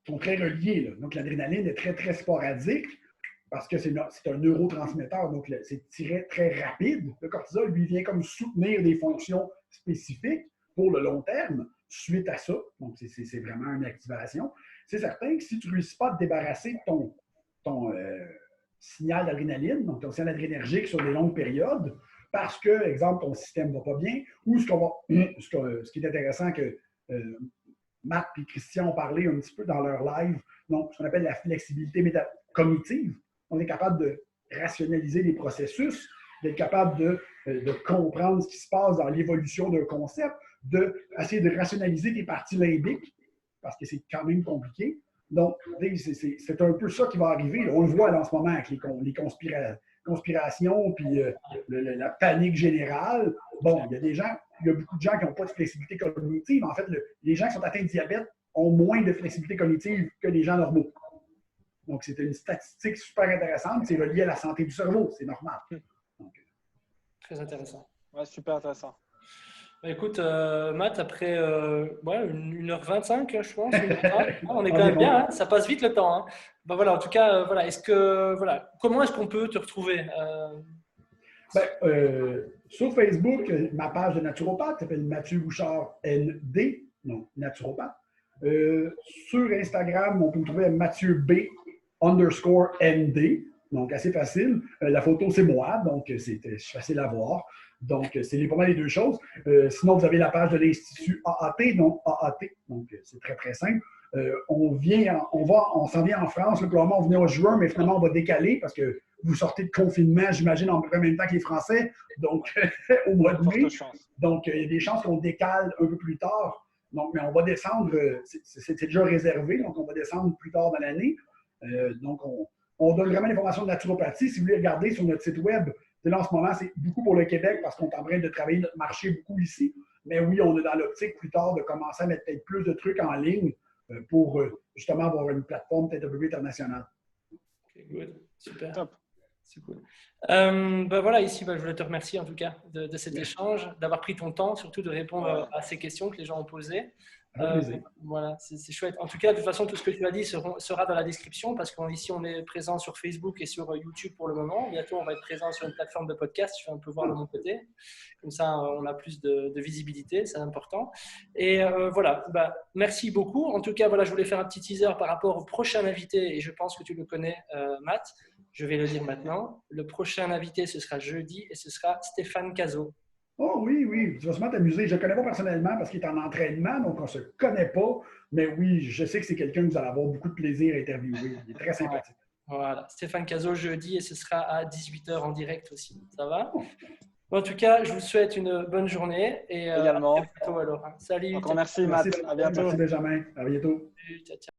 sont très reliés. Là. Donc, l'adrénaline est très, très sporadique parce que c'est un neurotransmetteur, donc c'est très rapide. Le cortisol, lui, vient comme soutenir des fonctions spécifiques pour le long terme suite à ça. Donc, c'est vraiment une activation. C'est certain que si tu ne réussis pas à te débarrasser de ton signal d'adrénaline, donc ton signal adrénergique sur des longues périodes, parce que, exemple, ton système ne va pas bien, ou ce qui est intéressant que Matt et Christian ont parlé un petit peu dans leur live, donc ce qu'on appelle la flexibilité cognitive. On est capable de rationaliser les processus, d'être capable de comprendre ce qui se passe dans l'évolution d'un concept, d'essayer de rationaliser tes parties limbiques, parce que c'est quand même compliqué. Donc, c'est un peu ça qui va arriver. On le voit là, en ce moment avec les conspirations puis la panique générale. Bon, il y a beaucoup de gens qui n'ont pas de flexibilité cognitive. En fait, les gens qui sont atteints de diabète ont moins de flexibilité cognitive que les gens normaux. Donc, c'est une statistique super intéressante. C'est relié à la santé du cerveau. C'est normal. Donc, très intéressant. Ouais, super intéressant. Écoute, Matt, après 1h25, je pense, on est quand même bien, hein, ça passe vite le temps. Hein. En tout cas, comment est-ce qu'on peut te retrouver sur Facebook, ma page de naturopathe s'appelle Mathieu Bouchard ND, donc naturopathe. Sur Instagram, on peut me trouver à Mathieu B_ND, donc assez facile. La photo, c'est moi, donc c'est facile à voir. Donc, c'est pas mal les deux choses. Sinon, vous avez la page de l'Institut AAT, donc AAT. Donc, c'est très, très simple. On s'en vient en France. Là, probablement, on venait en juin, mais finalement, on va décaler parce que vous sortez de confinement, j'imagine, en même temps que les Français, donc au mois de mai. Donc, il y a des chances qu'on décale un peu plus tard. Donc, mais on va descendre, c'est déjà réservé, donc on va descendre plus tard dans l'année. Donc, on donne vraiment l'information de naturopathie. Si vous voulez regarder sur notre site web, là, en ce moment, c'est beaucoup pour le Québec parce qu'on est en train de travailler notre marché beaucoup ici. Mais oui, on est dans l'optique plus tard de commencer à mettre peut-être plus de trucs en ligne pour justement avoir une plateforme peut-être un peu plus internationale. OK, good. Super. Top. C'est cool. Ici, je voulais te remercier en tout cas de cet échange, d'avoir pris ton temps, surtout de répondre à ces questions que les gens ont posées. C'est chouette. En tout cas, de toute façon, tout ce que tu as dit sera dans la description parce qu'ici, on est présent sur Facebook et sur YouTube pour le moment. Bientôt, on va être présent sur une plateforme de podcast. Je vais un peu voir de mon côté. Comme ça, on a plus de visibilité. C'est important. Et merci beaucoup. En tout cas, je voulais faire un petit teaser par rapport au prochain invité et je pense que tu le connais, Matt. Je vais le dire maintenant. Le prochain invité, ce sera jeudi et ce sera Stéphane Cazot. Oh oui, tu vas sûrement t'amuser. Je ne le connais pas personnellement parce qu'il est en entraînement, donc on ne se connaît pas. Mais oui, je sais que c'est quelqu'un que vous allez avoir beaucoup de plaisir à interviewer. Il est très sympathique. Voilà, Stéphane Cazot jeudi et ce sera à 18h en direct aussi. Ça va? En tout cas, je vous souhaite une bonne journée et également. À bientôt alors. Salut. Encore merci Matt. À bientôt. Merci Benjamin. À bientôt. Salut, ciao.